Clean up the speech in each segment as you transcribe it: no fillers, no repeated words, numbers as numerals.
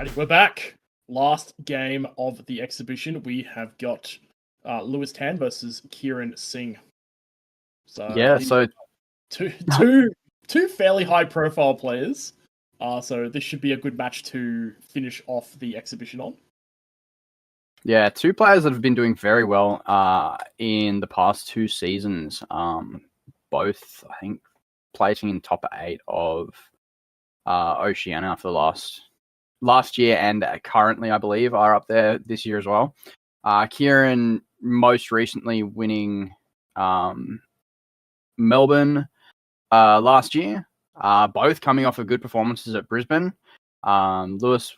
Alrighty, we're back. Last game of the exhibition, we have got Lewis Tan versus Kiran Singh. Yeah, so two fairly high-profile players. So this should be a good match to finish off the exhibition on. yeah, two players that have been doing very well in the past 2 seasons. Both, I think, placing in top 8 of Oceania for the last year and currently, I believe, are up there this year as well. Kiran most recently winning Melbourne last year. Both coming off of good performances at Brisbane. Lewis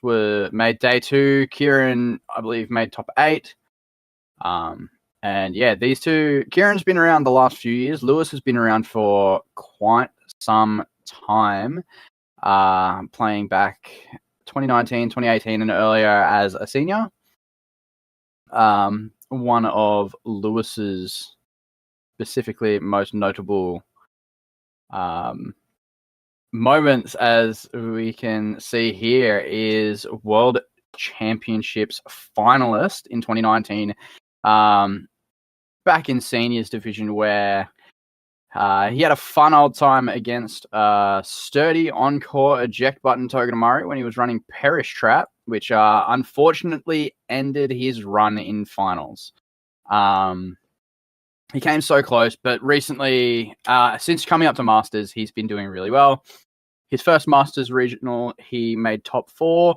made day 2. Kiran, I believe, made top 8. And yeah, these two, Kieran's been around the last few years. Lewis has been around for quite some time, playing back 2019, 2018 and earlier as a senior. One of Lewis's specifically most notable moments, as we can see here, is World Championships finalist in 2019, back in seniors division, where he had a fun old time against sturdy on-court eject button Toganamari when he was running Perish Trap, which unfortunately ended his run in finals. He came so close, but recently, since coming up to Masters, he's been doing really well. His first Masters regional, he made top 4.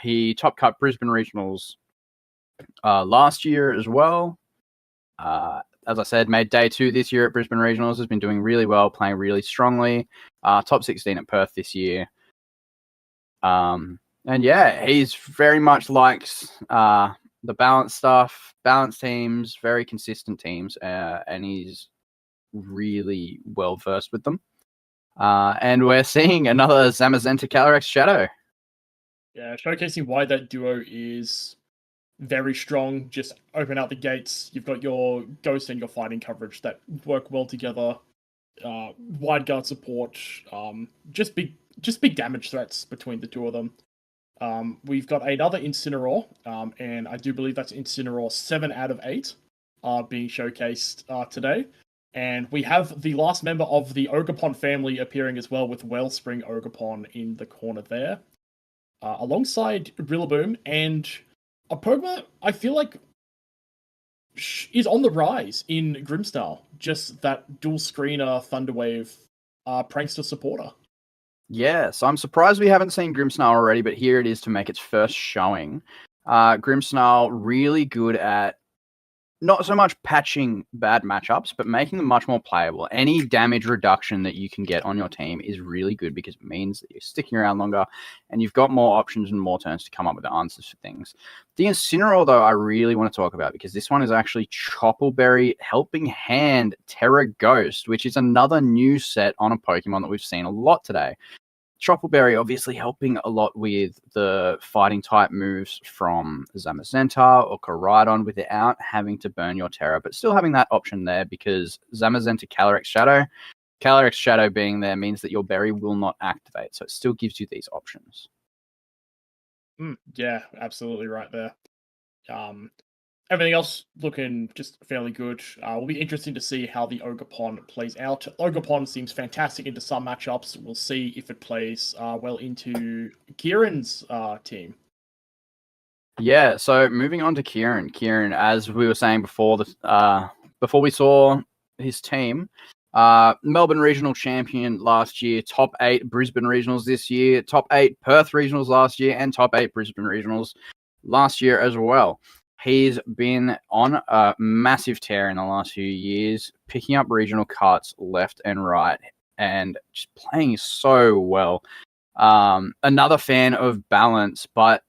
He top cut Brisbane regionals last year as well. As I said, made day 2 this year at Brisbane regionals. Has been doing really well, playing really strongly. Top 16 at Perth this year. And yeah, he's very much likes the balanced stuff, balanced teams, very consistent teams, and he's really well versed with them. And we're seeing another Zamazenta Calyrex Shadow. Yeah, showcasing why that duo is very strong. Just open out the gates. You've got your Ghost and your Fighting coverage that work well together. Wide guard support. Just big damage threats between the two of them. We've got another Incineroar, and I do believe that's Incineroar 7 out of 8 being showcased today. And we have the last member of the Ogerpon family appearing as well, with Wellspring Ogerpon in the corner there. Alongside Rillaboom, and a Pokemon I feel like is on the rise in Grimstyle. Just that dual screener Thunderwave prankster supporter. Yeah, so I'm surprised we haven't seen Grimmsnarl already, but here it is to make its first showing. Grimmsnarl really good at not so much patching bad matchups, but making them much more playable. Any damage reduction that you can get on your team is really good because it means that you're sticking around longer and you've got more options and more turns to come up with the answers for things. The Incineroar, though, I really want to talk about because this one is actually Choppleberry Helping Hand Terra Ghost, which is another new set on a Pokemon that we've seen a lot today. Choppleberry obviously helping a lot with the fighting type moves from Zamazenta or Koraidon without having to burn your Terra, but still having that option there because Zamazenta Calyrex Shadow being there means that your berry will not activate, so it still gives you these options. Yeah, absolutely right there. Everything else looking just fairly good. Will be interesting to see how the Ogerpon plays out. Ogerpon seems fantastic into some matchups. We'll see if it plays well into Kieran's team. Yeah, so moving on to Kiran. Kiran, as we were saying before we saw his team, Melbourne Regional Champion last year, top 8 Brisbane Regionals this year, top 8 Perth Regionals last year, and top 8 Brisbane Regionals last year as well. He's been on a massive tear in the last few years, picking up regional cuts left and right, and just playing so well. Another fan of balance, but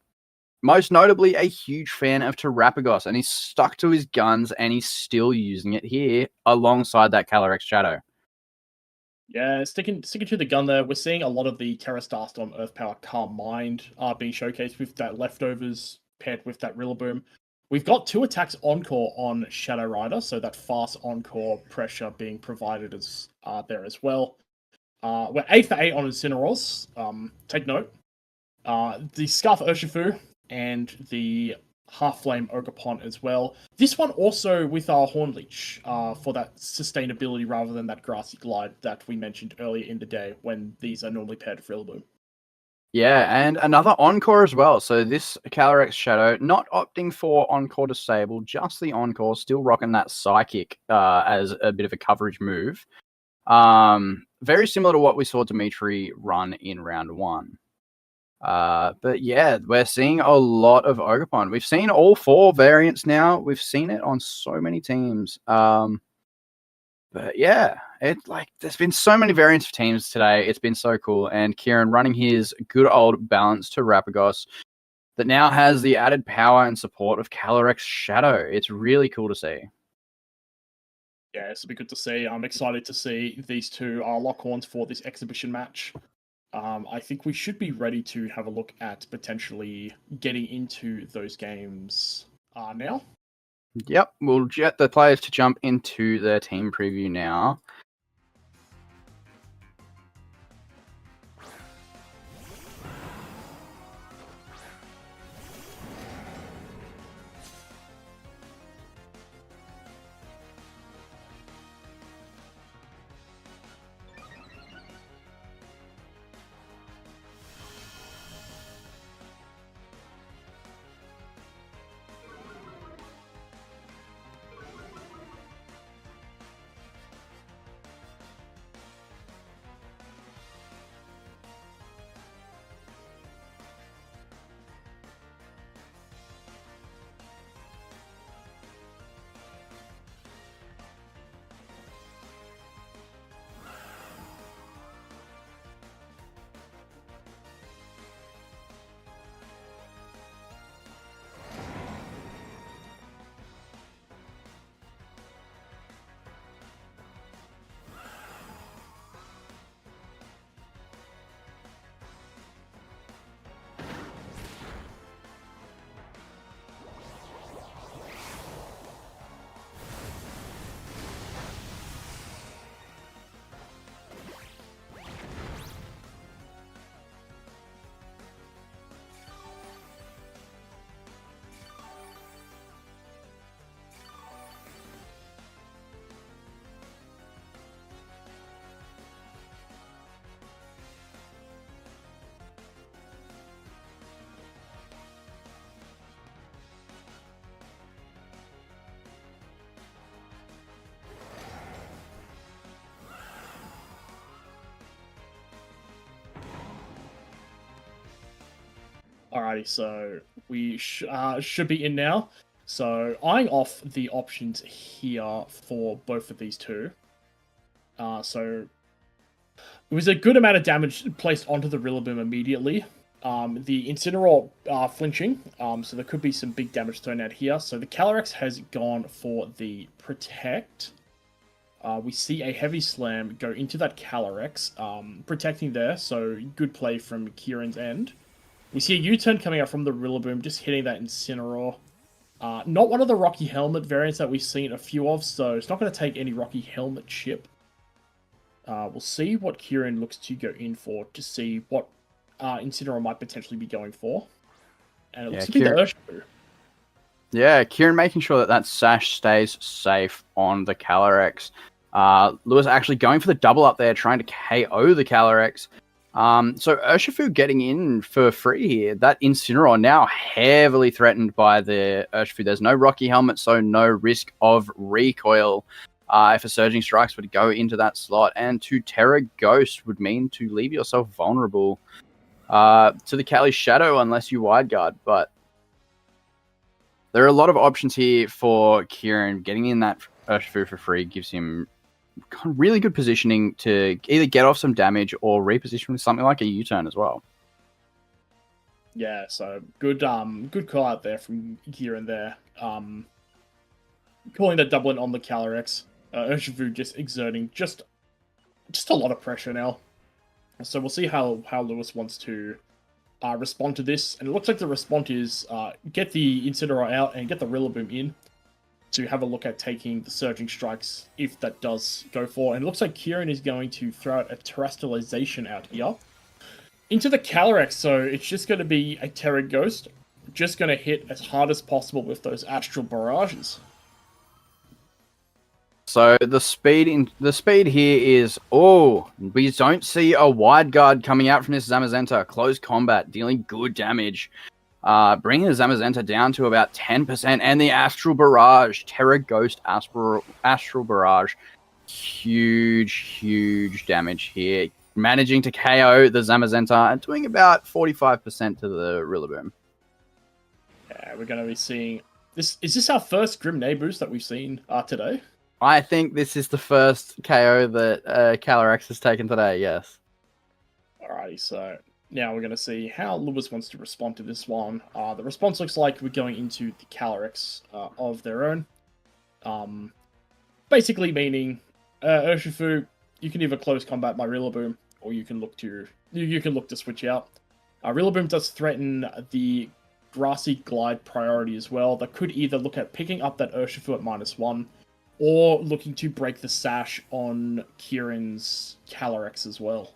most notably a huge fan of Terrapagos, and he's stuck to his guns, and he's still using it here alongside that Calyrex Shadow. Yeah, sticking to the gun there. We're seeing a lot of the Terra Starstorm Earth Power Calm Mind being showcased with that Leftovers paired with that Rillaboom. We've got 2 attacks Encore on Shadow Rider, so that fast Encore pressure being provided as there as well. We're 8 for 8 on Incineroars. Take note. The Scarf Urshifu and the Half Flame Ogerpon as well. This one also with our Horn Leech for that sustainability rather than that Grassy Glide that we mentioned earlier in the day when these are normally paired for Rillaboom. Yeah, and another Encore as well. So this Calyrex Shadow, not opting for Encore Disable, just the Encore, still rocking that Psychic as a bit of a coverage move. Very similar to what we saw Dimitri run in round 1. But yeah, we're seeing a lot of Ogerpon. We've seen all 4 variants now. We've seen it on so many teams. But yeah, there's been so many variants of teams today. It's been so cool. And Kiran running his good old balance to Rapagos that now has the added power and support of Calyrex Shadow. It's really cool to see. Yeah, it's be good to see. I'm excited to see these two lock horns for this exhibition match. I think we should be ready to have a look at potentially getting into those games now. Yep, we'll get the players to jump into their team preview now. Alrighty, so we should be in now. So eyeing off the options here for both of these two. So it was a good amount of damage placed onto the Rillaboom immediately. The Incineroar flinching, so there could be some big damage thrown out here. So the Calyrex has gone for the Protect. We see a Heavy Slam go into that Calyrex, protecting there, so good play from Kiran's end. We see a U-turn coming out from the Rillaboom, just hitting that Incineroar. Not one of the Rocky Helmet variants that we've seen a few of, so it's not going to take any Rocky Helmet chip. We'll see what Kiran looks to go in for to see what Incineroar might potentially be going for. And it looks to be the Urshifu. Yeah, Kiran making sure that Sash stays safe on the Calyrex. Lewis actually going for the double up there, trying to KO the Calyrex. So Urshifu getting in for free here. That Incineroar now heavily threatened by the Urshifu. There's no Rocky Helmet, so no risk of recoil if a Surging Strikes were to go into that slot. And to Terra Ghost would mean to leave yourself vulnerable to the Cali Shadow unless you wide guard. But there are a lot of options here for Kiran. Getting in that Urshifu for free gives him really good positioning to either get off some damage or reposition with something like a U-turn as well. Yeah, so good call out there from Kiran there. Calling that double in on the Calyrex. Urshifu just exerting just a lot of pressure now. So we'll see how Lewis wants to respond to this. And it looks like the response is get the Incineroar out and get the Rillaboom in to have a look at taking the Surging Strikes if that does go for. And it looks like Kiran is going to throw out a Terrestrialization out here. Into the Calyrex, so it's just going to be a Terra Ghost, just going to hit as hard as possible with those Astral Barrages. So the speed here is we don't see a wide guard coming out from this Zamazenta. Close combat, dealing good damage. Bringing the Zamazenta down to about 10%, and the Astral Barrage, Terra Ghost Astral Barrage, huge damage here. Managing to KO the Zamazenta and doing about 45% to the Rillaboom. Yeah, we're going to be seeing this. Is this our first Grim boost that we've seen today? I think this is the first KO that Calyrex has taken today, yes. Alrighty, so now we're going to see how Lewis wants to respond to this one. The response looks like we're going into the Calyrex of their own. Basically meaning, Urshifu, you can either close combat my Rillaboom, or you can look to switch out. Rillaboom does threaten the Grassy Glide priority as well. That could either look at picking up that Urshifu at -1, or looking to break the sash on Kiran's Calyrex as well.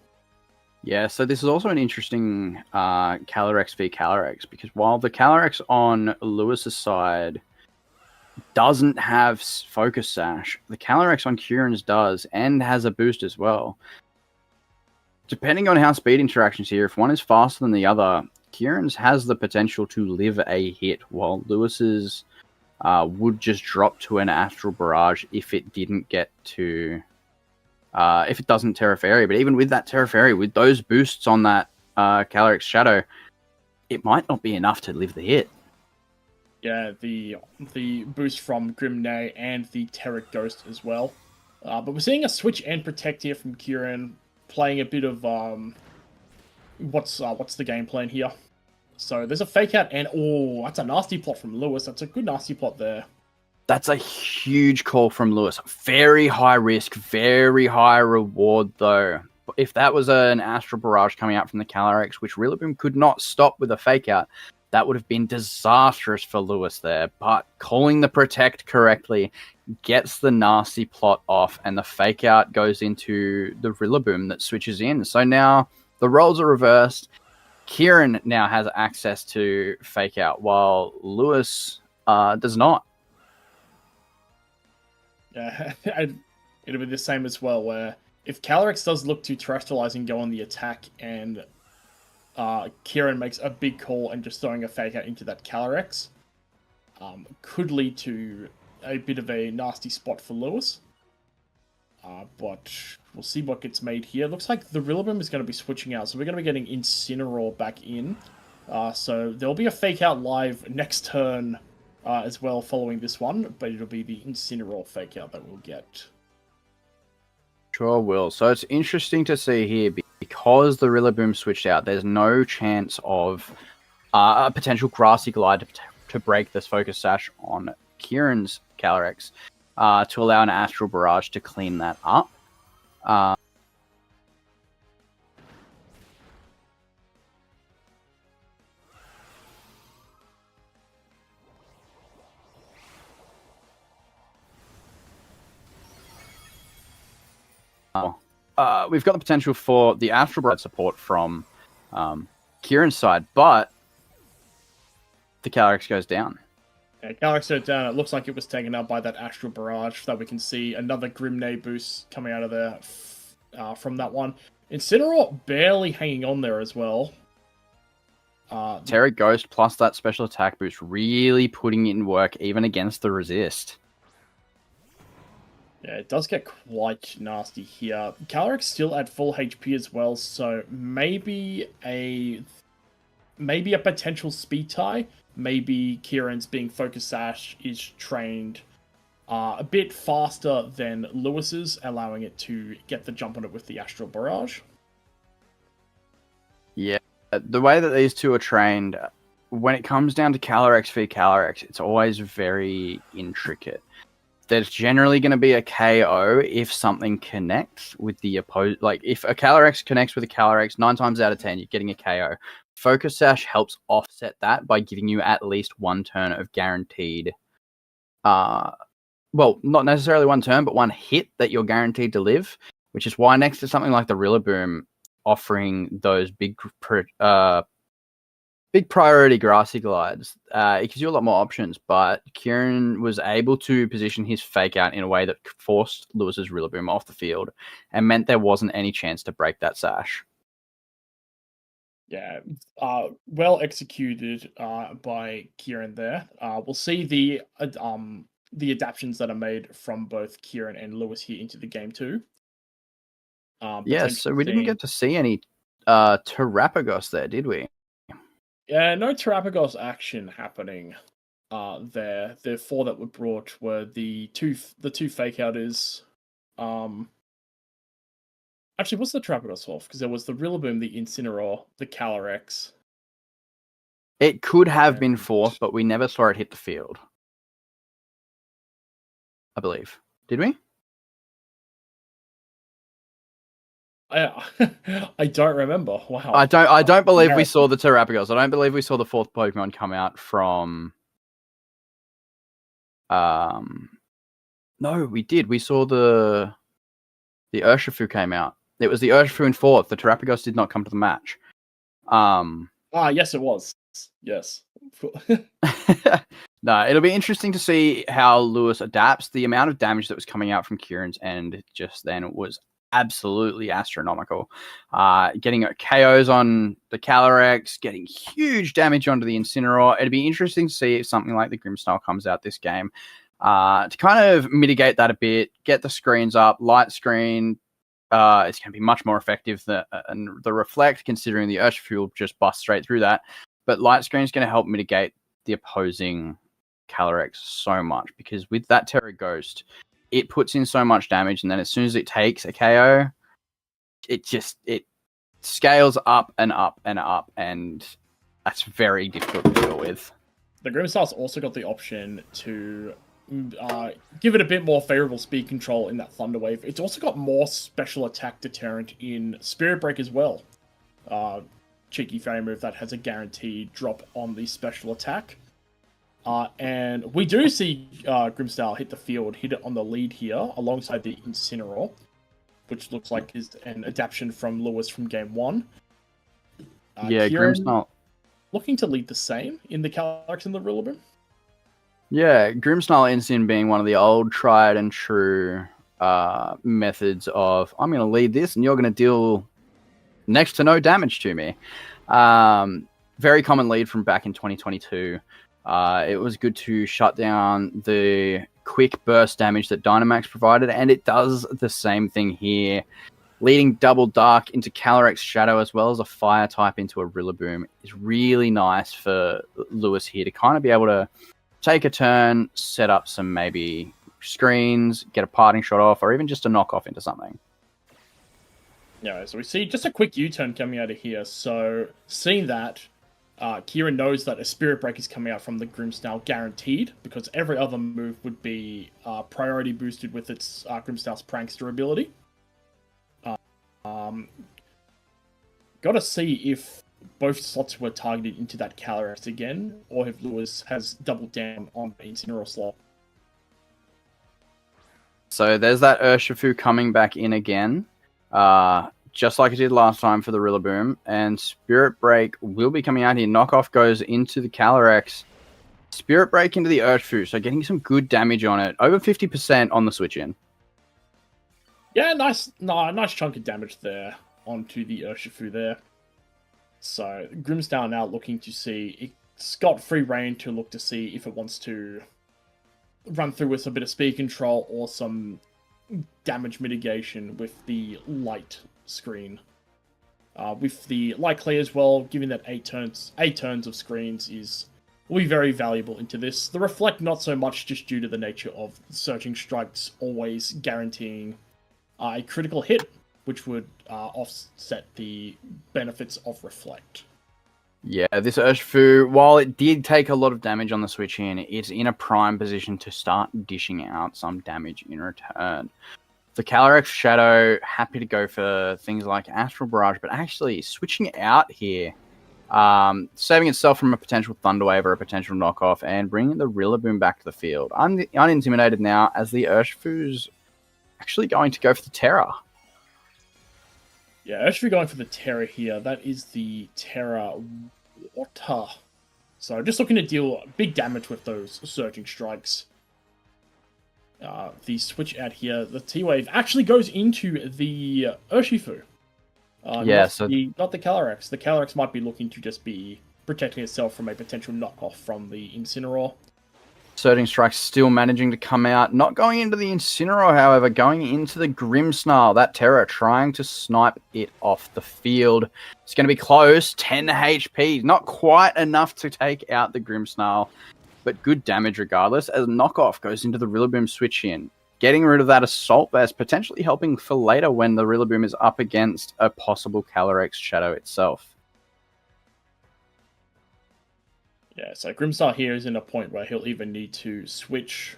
Yeah, so this is also an interesting Calyrex v Calyrex, because while the Calyrex on Lewis's side doesn't have Focus Sash, the Calyrex on Kiran's does, and has a boost as well. Depending on how speed interactions here, if one is faster than the other, Kiran's has the potential to live a hit, while Lewis's would just drop to an Astral Barrage if it didn't get to... if it doesn't Terra Fairy. But even with that Terra Fairy, with those boosts on that Calyrex Shadow, it might not be enough to live the hit. Yeah, the boost from Grimnay and the Terra Ghost as well. But we're seeing a switch and protect here from Kiran, playing a bit of what's the game plan here. So there's a fake out, and that's a nasty plot from Lewis. That's a good nasty plot there. That's a huge call from Lewis. Very high risk, very high reward though. If that was an Astral Barrage coming out from the Calyrex, which Rillaboom could not stop with a fake out, that would have been disastrous for Lewis there. But calling the protect correctly gets the nasty plot off, and the fake out goes into the Rillaboom that switches in. So now the roles are reversed. Kiran now has access to fake out, while Lewis does not. Yeah, it'll be the same as well, where if Calyrex does look to Terrestrialize and go on the attack, and Kiran makes a big call and just throwing a fake out into that Calyrex, could lead to a bit of a nasty spot for Lewis. But we'll see what gets made here. Looks like the Rillaboom is going to be switching out, so we're going to be getting Incineroar back in. So there'll be a fake out live next turn as well following this one, but it'll be the Incineroar fake out that we'll get. Sure will. So it's interesting to see here, because the Rillaboom switched out, there's no chance of a potential Grassy Glide to break this Focus Sash on Kiran's Calyrex, to allow an Astral Barrage to clean that up. We've got the potential for the Astral Barrage support from Kiran's side, but the Calyrex goes down. Yeah, Calyrex goes down. It looks like it was taken out by that Astral Barrage, that we can see another Grimnay boost coming out of there from that one. Incineroar barely hanging on there as well. Terra Ghost plus that special attack boost really putting in work even against the resist. Yeah, it does get quite nasty here. Calyrex still at full HP as well, so maybe a potential speed tie. Maybe Kiran's being Focus Sash is trained a bit faster than Lewis's, allowing it to get the jump on it with the Astral Barrage. Yeah, the way that these two are trained, when it comes down to Calyrex v Calyrex, it's always very intricate. There's generally going to be a KO if something connects with the opposed. Like, if a Calyrex connects with a Calyrex, 9 times out of 10, you're getting a KO. Focus Sash helps offset that by giving you at least one turn of guaranteed... well, not necessarily one turn, but one hit that you're guaranteed to live, which is why next to something like the Rillaboom, offering those big priority grassy glides. It gives you a lot more options, but Kiran was able to position his fake out in a way that forced Lewis's Rillaboom off the field and meant there wasn't any chance to break that sash. Yeah, well executed by Kiran there. We'll see the adaptations that are made from both Kiran and Lewis here into the game too. Yes, so we didn't get to see any Terrapagos there, did we? Yeah, no Terrapagos action happening there. The 4 that were brought were the two fake outers. Actually, what's the Terrapagos off? Because there was the Rillaboom, the Incineroar, the Calyrex. It could have been 4th, but we never saw it hit the field. I believe. Did we? I don't remember. Wow. I don't believe we saw the Terrapagos. I don't believe we saw the 4th Pokemon come out from. No, we did. We saw the Urshifu came out. It was the Urshifu in 4th. The Terrapagos did not come to the match. Yes, it was. Yes. No, it'll be interesting to see how Lewis adapts. The amount of damage that was coming out from Kiran's end just then was absolutely astronomical. Getting KOs on the Calyrex, getting huge damage onto the Incineroar. It'd be interesting to see if something like the Grimmsnarl comes out this game to kind of mitigate that a bit, get the screens up, light screen. It's going to be much more effective than the Reflect, considering the Urshifu will just bust straight through that. But light screen is going to help mitigate the opposing Calyrex so much, because with that Terra Ghost, it puts in so much damage, and then as soon as it takes a KO, it scales up and up and up, and that's very difficult to deal with. The Grimmsnarl's also got the option to give it a bit more favorable speed control in that Thunder Wave. It's also got more special attack deterrent in Spirit Break as well. Cheeky fairy move that has a guaranteed drop on the special attack. And we do see Grimmsnarl hit the field, hit it on the lead here, alongside the Incineroar, which looks like is an adaptation from Lewis from Game 1. Yeah, Grimmsnarl looking to lead the same in the Calyrex and the Rillaboom. Yeah, Grimmsnarl Incin being one of the old tried and true methods of, I'm going to lead this and you're going to deal next to no damage to me. Very common lead from back in 2022. It was good to shut down the quick burst damage that Dynamax provided, and it does the same thing here. Leading Double Dark into Calyrex Shadow as well as a Fire type into a Rillaboom is really nice for Lewis here to kind of be able to take a turn, set up some maybe screens, get a parting shot off, or even just a knockoff into something. Yeah, so we see just a quick U-turn coming out of here. So seeing that, Kiran knows that a Spirit Break is coming out from the Grimmsnarl guaranteed, because every other move would be priority boosted with its Grimmsnarl's Prankster ability. Gotta see if both slots were targeted into that Calyrex again, or if Lewis has doubled down on the Incineroar slot. So there's that Urshifu coming back in again, just like it did last time for the Rillaboom, and Spirit Break will be coming out here. Knockoff goes into the Calyrex. Spirit Break into the Urshifu, so getting some good damage on it. Over 50% on the switch-in. Yeah, nice chunk of damage there onto the Urshifu there. So Grimmsnarl now looking to see, it's got free reign to look to see if it wants to run through with a bit of speed control or some damage mitigation with the light screen. With the light clear as well, giving that 8 turns of screens will be very valuable into this. The Reflect not so much, just due to the nature of Surging Strikes always guaranteeing a critical hit, which would offset the benefits of Reflect. Yeah, this Urshifu, while it did take a lot of damage on the switch in, it's in a prime position to start dishing out some damage in return. The Calyrex Shadow, happy to go for things like Astral Barrage, but actually switching out here, saving itself from a potential Thunder Wave or a potential knockoff, and bringing the Rillaboom back to the field. Unintimidated now, as the Urshifu's actually going to go for the Terra. Yeah, actually going for the Terra here. That is the Terra Water. So just looking to deal big damage with those Surging Strikes. The switch out here, the T-Wave actually goes into the Urshifu. Yeah, so Not the Calyrex. The Calyrex might be looking to just be protecting itself from a potential knockoff from the Incineroar. Surging Strike's still managing to come out. Not going into the Incineroar, however, going into the Grimmsnarl. That Terra trying to snipe it off the field. It's going to be close. 10 HP. Not quite enough to take out the Grimmsnarl, but good damage regardless, as knockoff goes into the Rillaboom switch in. Getting rid of that Assault Vest, potentially helping for later when the Rillaboom is up against a possible Calyrex Shadow itself. Yeah, so Grimmsnarl here is in a point where he'll either need to switch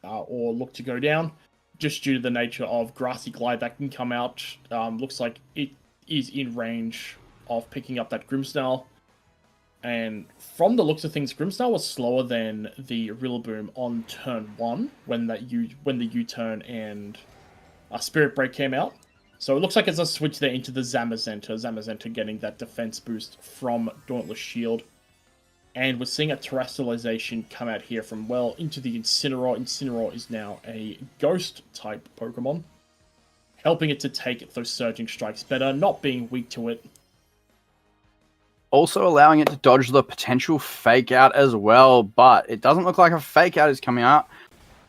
or look to go down, just due to the nature of Grassy Glide that can come out. Looks like it is in range of picking up that Grimmsnarl. And from the looks of things, Grimmsnarl was slower than the Rillaboom on turn 1 when the U-turn and Spirit Break came out. So it looks like it's a switch there into the Zamazenta. Zamazenta getting that defense boost from Dauntless Shield. And we're seeing a Terrestrialization come out here from, well, into the Incineroar. Incineroar is now a Ghost-type Pokemon, helping it to take those Surging Strikes better, not being weak to it. Also allowing it to dodge the potential Fake Out as well, but it doesn't look like a Fake Out is coming out.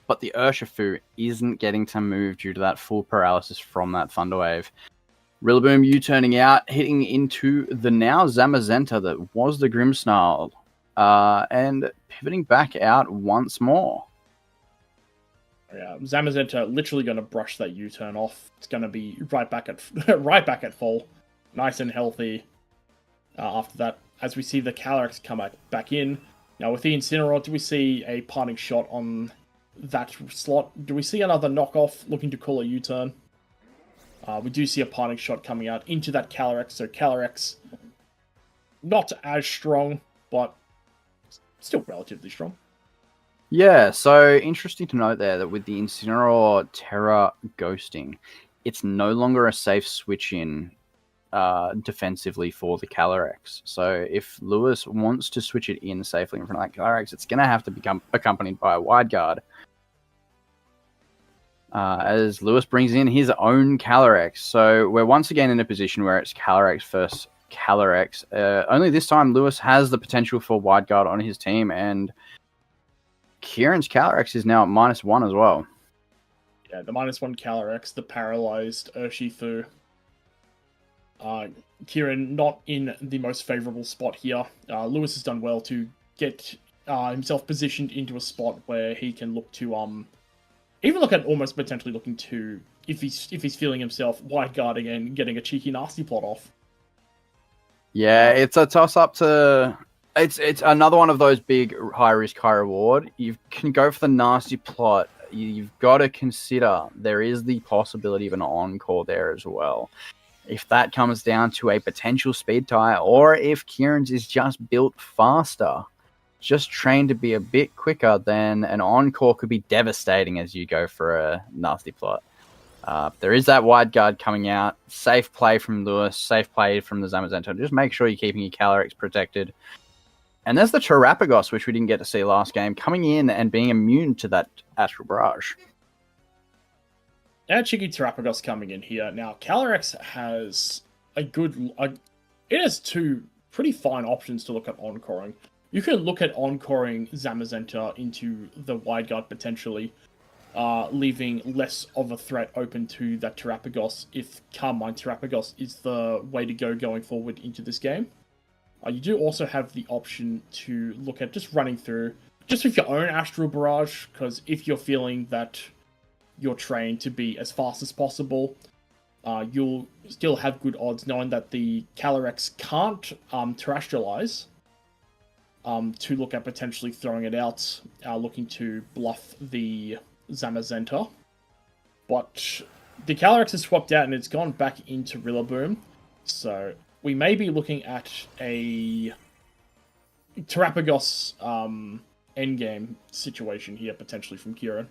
But the Urshifu isn't getting to move due to that full paralysis from that Thunder Wave. Rillaboom U-turning out, hitting into the now Zamazenta that was the Grimmsnarl. And pivoting back out once more. Yeah, Zamazenta literally going to brush that U-turn off. It's going to be right back at full, nice and healthy. After that, as we see the Calyrex come back in. Now with the Incineroar, do we see a parting shot on that slot? Do we see another knockoff looking to call a U-turn? We do see a parting shot coming out into that Calyrex. So Calyrex, not as strong, but still relatively strong. Yeah, so interesting to note there that with the Incineroar Terra ghosting, it's no longer a safe switch in defensively for the Calyrex. So if Lewis wants to switch it in safely in front of that Calyrex, it's going to have to become accompanied by a wide guard. As Lewis brings in his own Calyrex. So we're once again in a position where it's Calyrex versus Calyrex. Only this time Lewis has the potential for wide guard on his team, and Kiran's Calyrex is now at -1 as well. Yeah, the -1 Calyrex, the paralyzed Urshifu. Kiran not in the most favorable spot here. Lewis has done well to get himself positioned into a spot where he can look to even look at almost potentially looking to, if he's feeling himself, wide guarding and getting a cheeky nasty plot off. Yeah, it's a toss up to. It's another one of those big high risk, high reward. You can go for the nasty plot. You've got to consider there is the possibility of an encore there as well. If that comes down to a potential speed tie, or if Kiran's is just built faster, just trained to be a bit quicker, then an encore could be devastating as you go for a nasty plot. There is that wide guard coming out. Safe play from Lewis. Safe play from the Zamazenta. Just make sure you're keeping your Calyrex protected. And there's the Terrapagos, which we didn't get to see last game, coming in and being immune to that Astral Barrage. And cheeky Terrapagos coming in here. Now, Calyrex has it has two pretty fine options to look at encoring. You can look at encoring Zamazenta into the wide guard potentially, leaving less of a threat open to that Terrapagos if Carmine Terrapagos is the way to go going forward into this game. You do also have the option to look at just running through, just with your own Astral Barrage, because if you're feeling that you're trained to be as fast as possible, you'll still have good odds knowing that the Calyrex can't terrestrialize, to look at potentially throwing it out, looking to bluff the Zamazenta. But the Calyrex is swapped out and it's gone back into Rillaboom, so we may be looking at a Terrapagos endgame situation here, potentially from Kiran.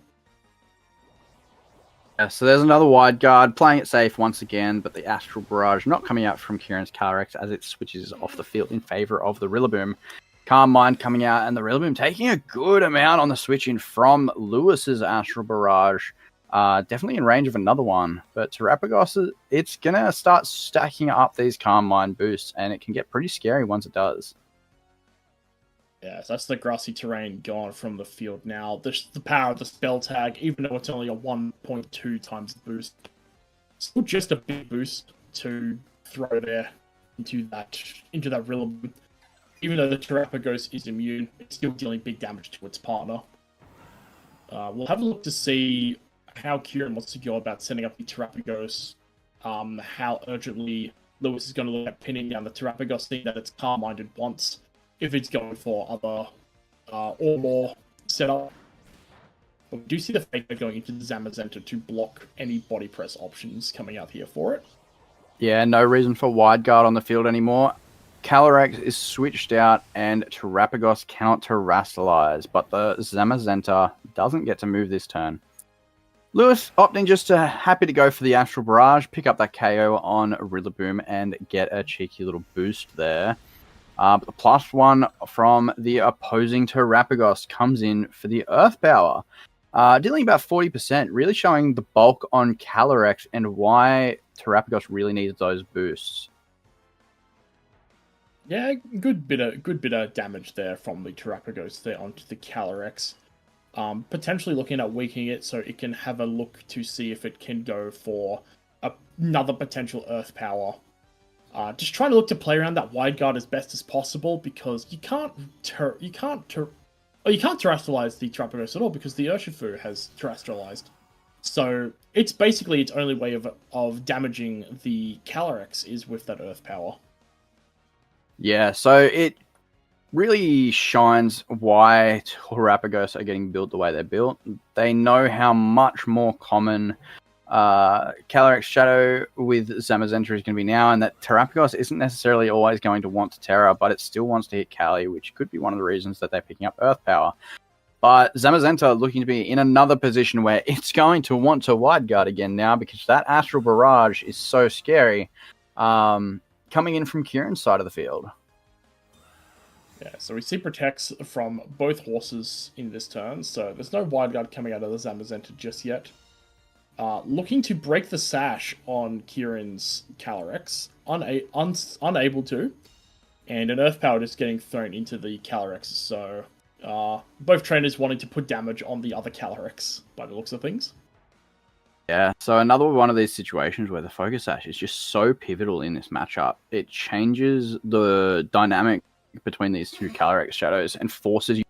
So there's another wide guard playing it safe once again, but the Astral Barrage not coming out from Kiran's Calyrex as it switches off the field in favor of the Rillaboom. Calm Mind coming out, and the Rillaboom taking a good amount on the switch in from Lewis's Astral Barrage. Definitely in range of another one, but Terapagos, it's going to start stacking up these Calm Mind boosts, and it can get pretty scary once it does. Yeah, so that's the grassy terrain gone from the field now. The power of the spell tag, even though it's only a 1.2 times boost, still just a big boost to throw there into that Rillaboom. Even though the Terapagos is immune, it's still dealing big damage to its partner. We'll have a look to see how Kiran wants to go about setting up the Terapagos, how urgently Lewis is going to look at pinning down the Terapagos, seeing that it's calm-minded once, if it's going for other or more setup. But we do see the Faker going into the Zamazenta to block any body press options coming out here for it. Yeah, no reason for wide guard on the field anymore. Calyrex is switched out and Terapagos cannot terrestrialize, but the Zamazenta doesn't get to move this turn. Lewis opting just to happy to go for the Astral Barrage, pick up that KO on Rillaboom and get a cheeky little boost there. But the +1 from the opposing Terapagos comes in for the Earth Power. Dealing about 40%, really showing the bulk on Calyrex and why Terapagos really needs those boosts. Yeah, good bit of damage there from the Terapagos there onto the Calyrex. Potentially looking at weakening it so it can have a look to see if it can go for another potential Earth Power. Just trying to look to play around that wide guard as best as possible, because you can't terrestrialize the Terapagos at all because the Urshifu has terrestrialized. So it's basically its only way of damaging the Calyrex is with that Earth Power. Yeah, so it really shines why Terapagos are getting built the way they're built. They know how much more common Calyrex Shadow with Zamazenta is going to be now, and that Terapagos isn't necessarily always going to want to Terra, but it still wants to hit Cali, which could be one of the reasons that they're picking up Earth Power. But Zamazenta looking to be in another position where it's going to want to wide guard again now, because that Astral Barrage is so scary, coming in from Kiran's side of the field. Yeah, so we see protects from both horses in this turn, so there's no wide guard coming out of the Zamazenta just yet. Looking to break the sash on Kiran's Calyrex, unable to, and an Earth Power just getting thrown into the Calyrex, so both trainers wanting to put damage on the other Calyrex, by the looks of things. Yeah, so another one of these situations where the Focus Sash is just so pivotal in this matchup. It changes the dynamic between these two Calyrex shadows and forces you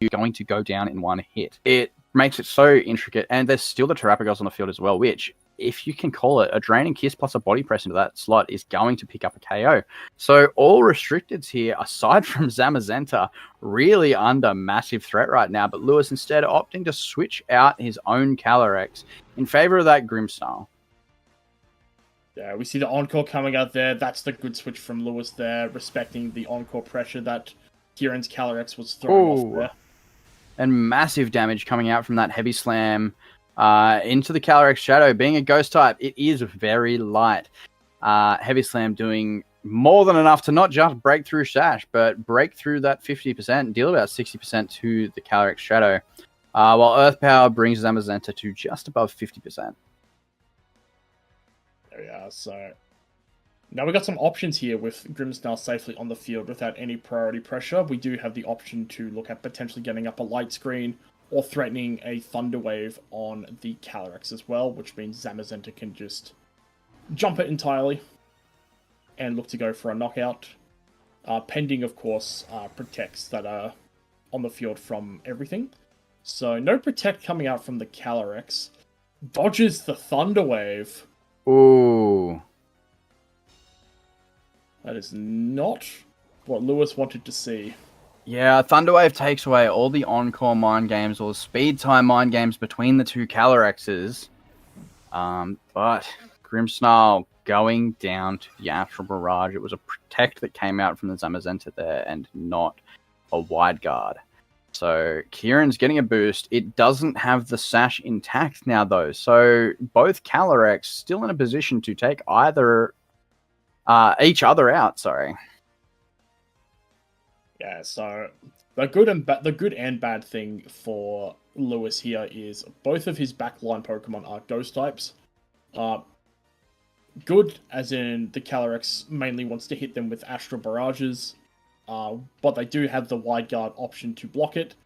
you're going to go down in one hit. It makes it so intricate, and there's still the Terapagos on the field as well, which, if you can call it, a Draining Kiss plus a Body Press into that slot is going to pick up a KO. So all restricteds here, aside from Zamazenta, really under massive threat right now, but Lewis instead opting to switch out his own Calyrex in favor of that Grimmsnarl. Yeah, we see the Encore coming out there. That's the good switch from Lewis there, respecting the Encore pressure that Kiran's Calyrex was throwing off there. And massive damage coming out from that Heavy Slam into the Calyrex Shadow. Being a ghost type, it is very light. Heavy Slam doing more than enough to not just break through Sash, but break through that 50%, deal about 60% to the Calyrex Shadow, while Earth Power brings Zamazenta to just above 50%. There we are, so now we've got some options here with Grimmsnarl safely on the field without any priority pressure. We do have the option to look at potentially getting up a light screen or threatening a Thunder Wave on the Calyrex as well, which means Zamazenta can just jump it entirely and look to go for a knockout. Pending, of course, protects that are on the field from everything. So no protect coming out from the Calyrex. Dodges the Thunder Wave. Ooh. That is not what Lewis wanted to see. Yeah, Thunderwave takes away all the Encore mind games, all the speed time mind games between the two Calyrexes. But Grimmsnarl going down to the Astral Barrage. It was a Protect that came out from the Zamazenta there and not a Wide Guard. So Kiran's getting a boost. It doesn't have the Sash intact now, though. So both Calyrex still in a position to take each other out. Sorry. Yeah, so the good and bad thing for Lewis here is both of his backline Pokemon are Ghost types. Good, as in the Calyrex mainly wants to hit them with Astral Barrages, but they do have the Wide Guard option to block it.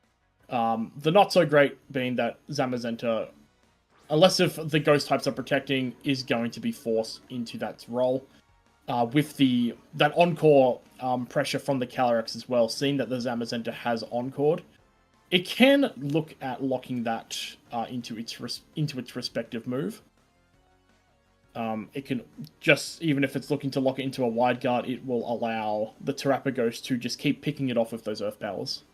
The not so great being that Zamazenta, unless if the Ghost types are protecting, is going to be forced into that role. With that Encore pressure from the Calyrex as well, seeing that the Zamazenta has Encored, it can look at locking that into its respective move. It can just, even if it's looking to lock it into a Wide Guard, it will allow the Terapagos to just keep picking it off with those Earth Powers.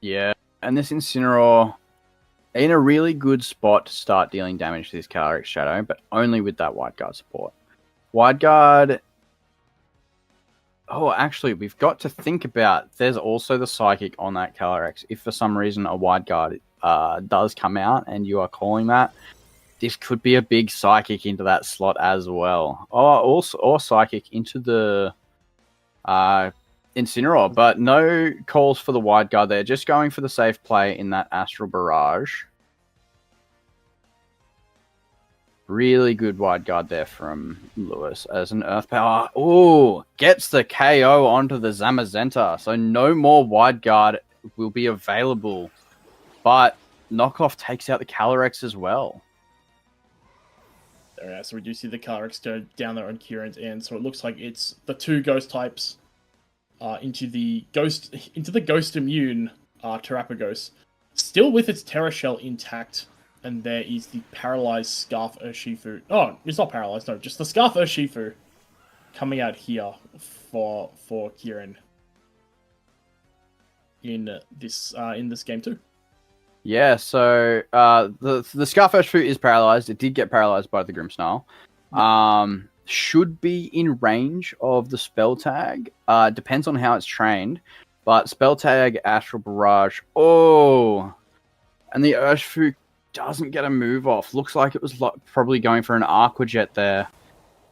Yeah, and this Incineroar in a really good spot to start dealing damage to this Calyrex Shadow, but only with that Wide Guard support. Wide Guard... Oh, actually, we've got to think about... There's also the Psychic on that Calyrex. If for some reason a Wide Guard does come out and you are calling that, this could be a big Psychic into that slot as well. Or Psychic into the Incineroar, but no calls for the Wide Guard there. Just going for the safe play in that Astral Barrage. Really good Wide Guard there from Lewis as an Earth Power. Oh, gets the KO onto the Zamazenta. So no more Wide Guard will be available. But Knockoff takes out the Calyrex as well. Yeah, so we do see the Calyrex go down there on Kiran's end. So it looks like it's the two Ghost types into the Ghost immune Terapagos. Still with its Terra Shell intact. And there is the paralyzed Scarf Urshifu. Oh, it's not paralyzed, no, just the Scarf Urshifu coming out here for Kiran in this game too. Yeah, so the Scarf Urshifu is paralyzed. It did get paralyzed by the Grimmsnarl. Should be in range of the spell tag. Depends on how it's trained, but spell tag Astral Barrage. Oh, and the Urshifu doesn't get a move off. Looks like it was probably going for an Aqua Jet there.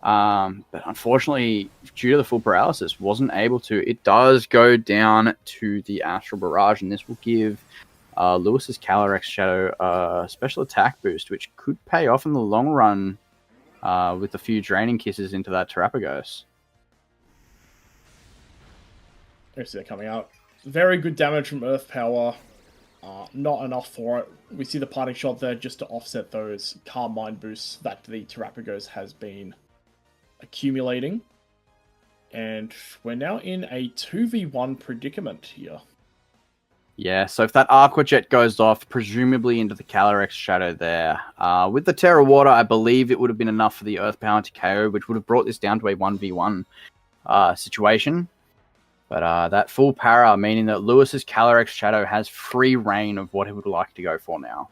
But unfortunately, due to the full paralysis, wasn't able to. It does go down to the Astral Barrage, and this will give Lewis's Calyrex Shadow a special attack boost, which could pay off in the long run with a few Draining Kisses into that Terapagos. I see that coming out. Very good damage from Earth Power. Not enough for it. We see the parting shot there just to offset those Carmine boosts that the Terapagos has been accumulating. And we're now in a 2v1 predicament here. Yeah, so if that Aqua Jet goes off, presumably into the Calyrex Shadow there. With the Terra Water, I believe it would have been enough for the Earth Power to KO, which would have brought this down to a 1v1 situation. But that full para, meaning that Lewis's Calyrex Shadow has free reign of what he would like to go for now.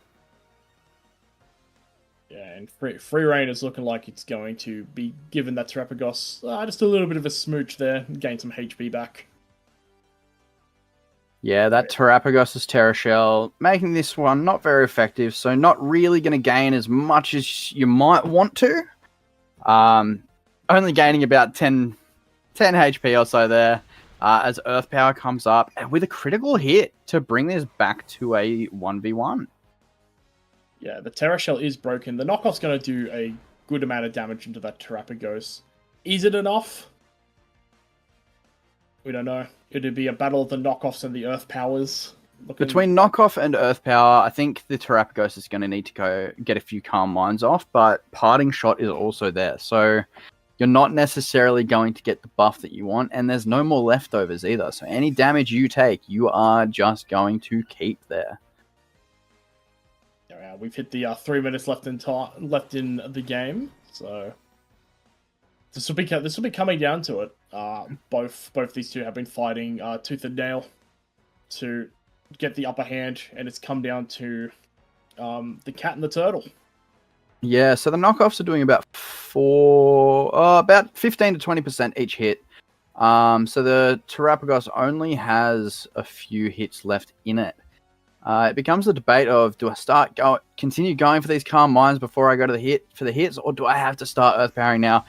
Yeah, and free reign is looking like it's going to be given that Terapagos just a little bit of a smooch there, gain some HP back. Yeah, that Terapagos' Terra Shell, making this one not very effective, so not really going to gain as much as you might want to. Only gaining about 10 HP or so there. As Earth Power comes up with a critical hit to bring this back to a 1v1. Yeah, the Terra Shell is broken. The knockoff's going to do a good amount of damage into that Terapagos. Is it enough? We don't know. It'd be a battle of the knockoffs and the Earth Powers. Between knockoff and Earth Power, I think the Terapagos is going to need to go get a few Calm Minds off, but Parting Shot is also there. So you're not necessarily going to get the buff that you want, and there's no more leftovers either. So any damage you take, you are just going to keep there. Yeah, we've hit the 3 minutes left in the game, so this will be coming down to it. Both these two have been fighting tooth and nail to get the upper hand, and it's come down to the cat and the turtle. Yeah, so the knockoffs are doing about about 15 to 20% each hit. So the Terapagos only has a few hits left in it. It becomes a debate of, do I continue going for these calm mines before I go to the hits, or do I have to start earth powering now?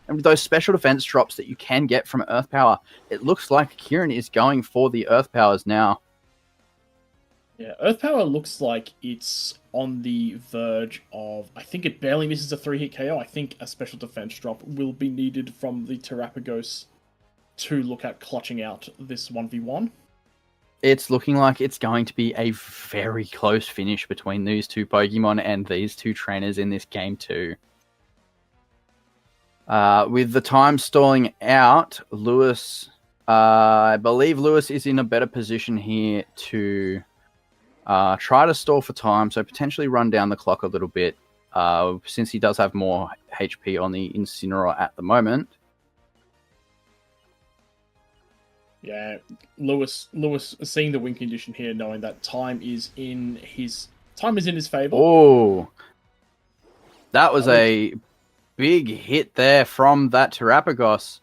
And with those special defense drops that you can get from earth power, it looks like Kiran is going for the earth powers now. Yeah, Earth Power looks like it's on the verge of. I think it barely misses a 3-hit KO. I think a special defense drop will be needed from the Terapagos to look at clutching out this 1v1. It's looking like it's going to be a very close finish between these two Pokemon and these two trainers in this game too. With the time stalling out, Lewis, I believe Lewis is in a better position here to try to stall for time, so potentially run down the clock a little bit, since he does have more HP on the Incineroar at the moment. Yeah, Lewis seeing the win condition here, knowing that time is in his favor. Oh, that was a big hit there from that Terapagos.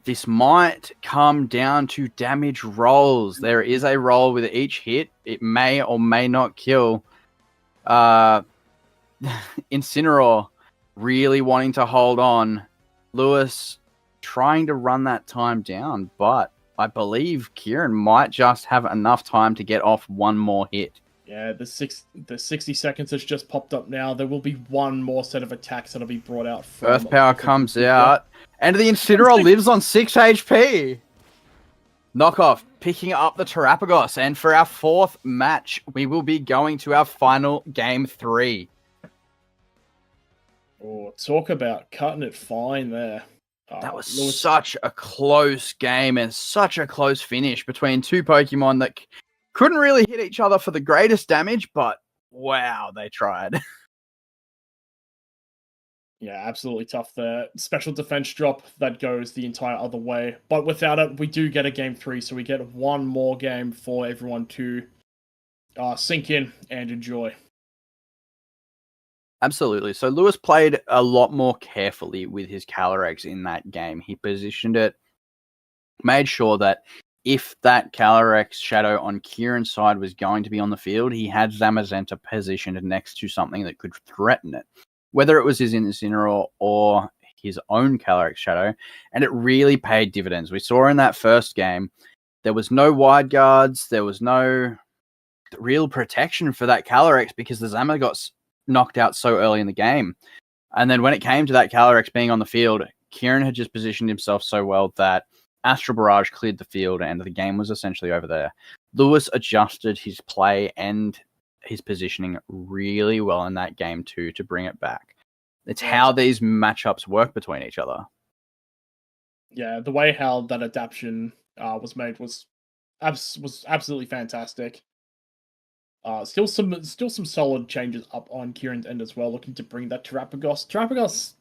This might come down to damage rolls. There is a roll with each hit. It may or may not kill. Incineroar really wanting to hold on. Lewis trying to run that time down, but I believe Kiran might just have enough time to get off one more hit. Yeah, the 60 seconds has just popped up now. There will be one more set of attacks that'll be brought out. Earth Power comes out, and the Incineroar lives on 6 HP. Knockoff picking up the Terapagos, and for our fourth match, we will be going to our final game 3. Oh, talk about cutting it fine there. That was such a close game and such a close finish between two Pokemon that couldn't really hit each other for the greatest damage, but wow, they tried. Yeah, absolutely tough there. Special defense drop that goes the entire other way. But without it, we do get a game 3, so we get one more game for everyone to sink in and enjoy. Absolutely. So Lewis played a lot more carefully with his Calyrex in that game. He positioned it, made sure that if that Calyrex shadow on Kiran's side was going to be on the field, he had Zamazenta positioned next to something that could threaten it, whether it was his Incineroar or his own Calyrex shadow, and it really paid dividends. We saw in that first game, there was no wide guards, there was no real protection for that Calyrex because the Zama got knocked out so early in the game. And then when it came to that Calyrex being on the field, Kiran had just positioned himself so well that Astral Barrage cleared the field and the game was essentially over there. Lewis adjusted his play and his positioning really well in that game too to bring it back. It's how these matchups work between each other. Yeah, the way how that adaptation was made was absolutely fantastic. Still some solid changes up on Kiran's end as well, looking to bring that Terapagos. Terapagos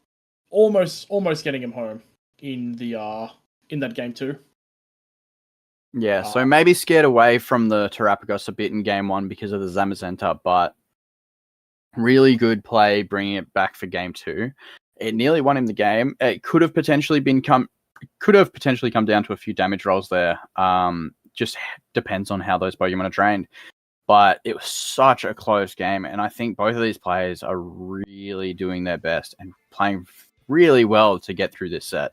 almost getting him home in the in that game too. Yeah, so maybe scared away from the Terapagos a bit in game 1 because of the Zamazenta, but really good play bringing it back for game 2. It nearly won him the game. It could have potentially come down to a few damage rolls there. Just depends on how those Pokemon are trained. But it was such a close game, and I think both of these players are really doing their best and playing really well to get through this set.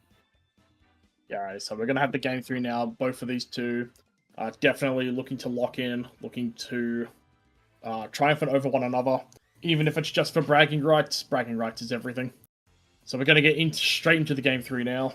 Yeah, right, so we're going to have the game 3 now. Both of these two definitely looking to lock in, looking to triumphant over one another, even if it's just for bragging rights. Bragging rights is everything. So we're going to get straight into the game 3 now.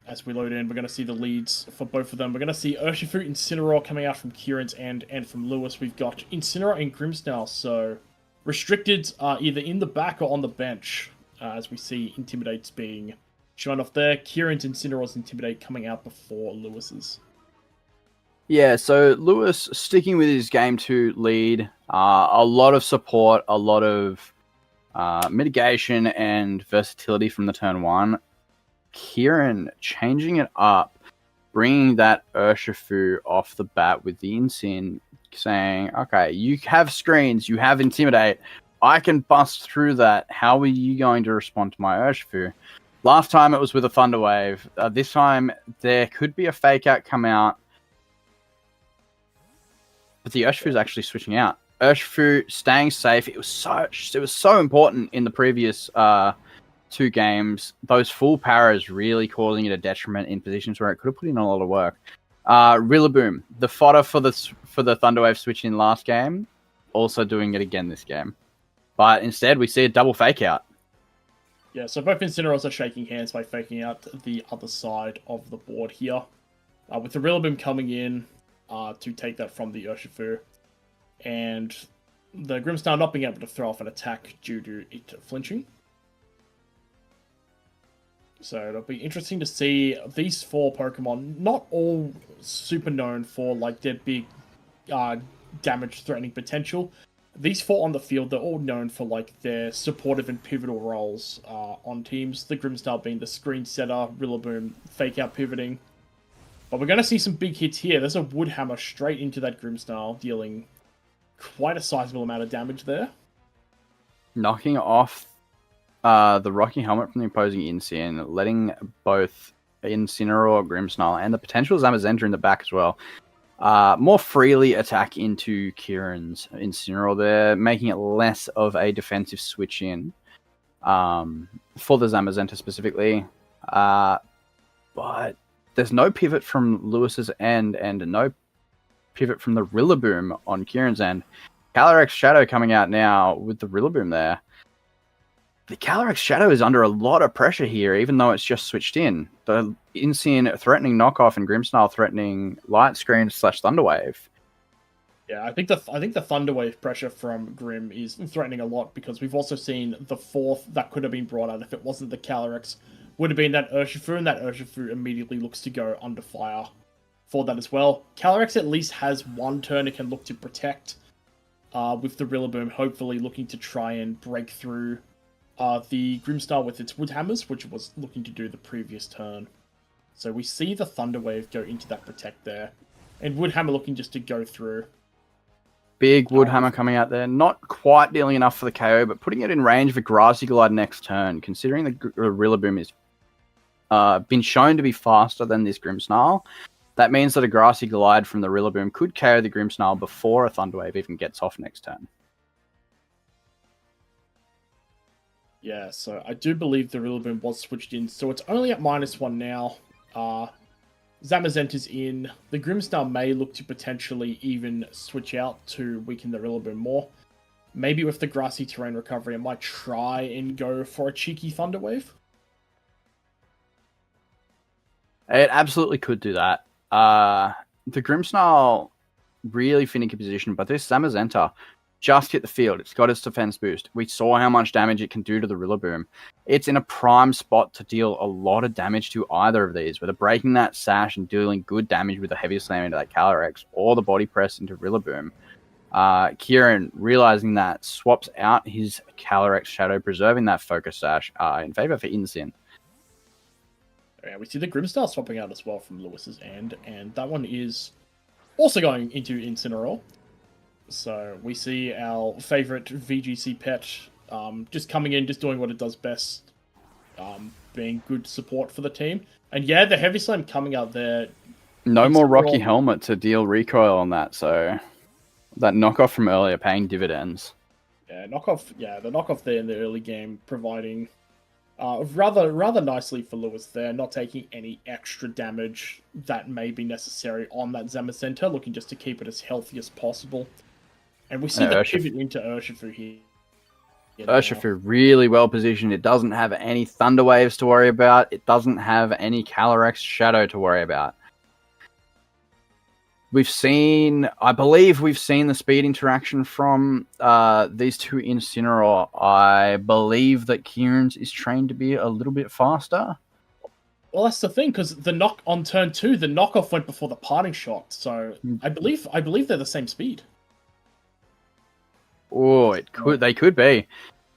As we load in, we're going to see the leads for both of them. We're going to see Urshifu, Incineroar coming out from Kiran's end and from Lewis. We've got Incineroar and Grimmsnarl, so restricted either in the back or on the bench, as we see Intimidates being shown off there. Kiran's Incineroar's Intimidate coming out before Lewis's. Yeah, so Lewis sticking with his game 2 lead. A lot of support, a lot of mitigation and versatility from the turn 1. Kiran changing it up, bringing that Urshifu off the bat with the Incin, saying, okay, you have screens, you have Intimidate, I can bust through that. How are you going to respond to my Urshifu? Last time it was with a Thunder Wave. This time there could be a fake out come out. But the Urshifu is actually switching out. Urshifu staying safe. It was so important in the previous 2 games. Those full paras really causing it a detriment in positions where it could have put in a lot of work. Rillaboom, the fodder for the Thunderwave switch in last game, also doing it again this game. But instead, we see a double fake out. Yeah, so both Incineroars are shaking hands by faking out the other side of the board here. With the Rillaboom coming in to take that from the Urshifu. And the Grimmsnarl not being able to throw off an attack due to it flinching. So it'll be interesting to see these 4 Pokemon, not all super known for like their big damage threatening potential. These 4 on the field, they're all known for like their supportive and pivotal roles on teams. The Grimmsnarl being the screen setter, Rillaboom fake out pivoting. But we're going to see some big hits here. There's a Wood Hammer straight into that Grimmsnarl, dealing quite a sizable amount of damage there. Knocking off the Rocky Helmet from the opposing Incin, letting both Incineroar, Grimmsnarl, and the potential Zamazenta in the back as well more freely attack into Kiran's Incineroar there, making it less of a defensive switch in for the Zamazenta specifically. But there's no pivot from Lewis's end and no pivot from the Rillaboom on Kieran's end. Calyrex Shadow coming out now with the Rillaboom there. The Calyrex Shadow is under a lot of pressure here, even though it's just switched in. The Incin threatening knockoff and Grimmsnarl threatening Light Screen / Thunderwave. Yeah, I think the Thunderwave pressure from Grim is threatening a lot, because we've also seen the 4th that could have been brought out if it wasn't the Calyrex would have been that Urshifu, and that Urshifu immediately looks to go under fire for that as well. Calyrex at least has 1 turn it can look to protect with the Rillaboom, hopefully looking to try and break through the Grimmsnarl with its Wood Hammers, which it was looking to do the previous turn. So we see the Thunder Wave go into that protect there, and Wood Hammer looking just to go through. Big Wood Hammer coming out there, not quite dealing enough for the KO, but putting it in range of a Grassy Glide next turn, considering the Rillaboom is been shown to be faster than this Grimmsnarl. That means that a Grassy Glide from the Rillaboom could KO the Grimmsnarl before a Thunderwave even gets off next turn. Yeah, so I do believe the Rillaboom was switched in, so it's only at -1 now. Zamazenta's in. The Grimmsnarl may look to potentially even switch out to weaken the Rillaboom more. Maybe with the grassy terrain recovery, it might try and go for a cheeky Thunderwave. It absolutely could do that. The Grimmsnarl really finicky position, but this Zamazenta just hit the field. It's got its defense boost. We saw how much damage it can do to the Rillaboom. It's in a prime spot to deal a lot of damage to either of these, whether breaking that sash and dealing good damage with a heavy slam into that Calyrex, or the body press into Rillaboom. Kiran, realizing that, swaps out his Calyrex Shadow, preserving that focus sash in favor for Incin. Yeah, we see the Grimmsnarl swapping out as well from Lewis's end, and that one is also going into Incineroar. So we see our favorite VGC pet just coming in, just doing what it does best, being good support for the team. And yeah, the Heavy Slam coming out there. No more Rocky Helmet to deal recoil on that, so that knockoff from earlier paying dividends. Yeah, the knockoff there in the early game providing rather nicely for Lewis there, not taking any extra damage that may be necessary on that Zamazenta, looking just to keep it as healthy as possible. And we see the pivot into Urshifu here. Urshifu really well positioned. It doesn't have any Thunder Waves to worry about. It doesn't have any Calyrex Shadow to worry about. I believe we've seen the speed interaction from these two Incineroar. I believe that Kieran's is trained to be a little bit faster. Well, that's the thing, because the knock on turn 2, the knockoff went before the parting shot. So I believe they're the same speed. Oh, they could be.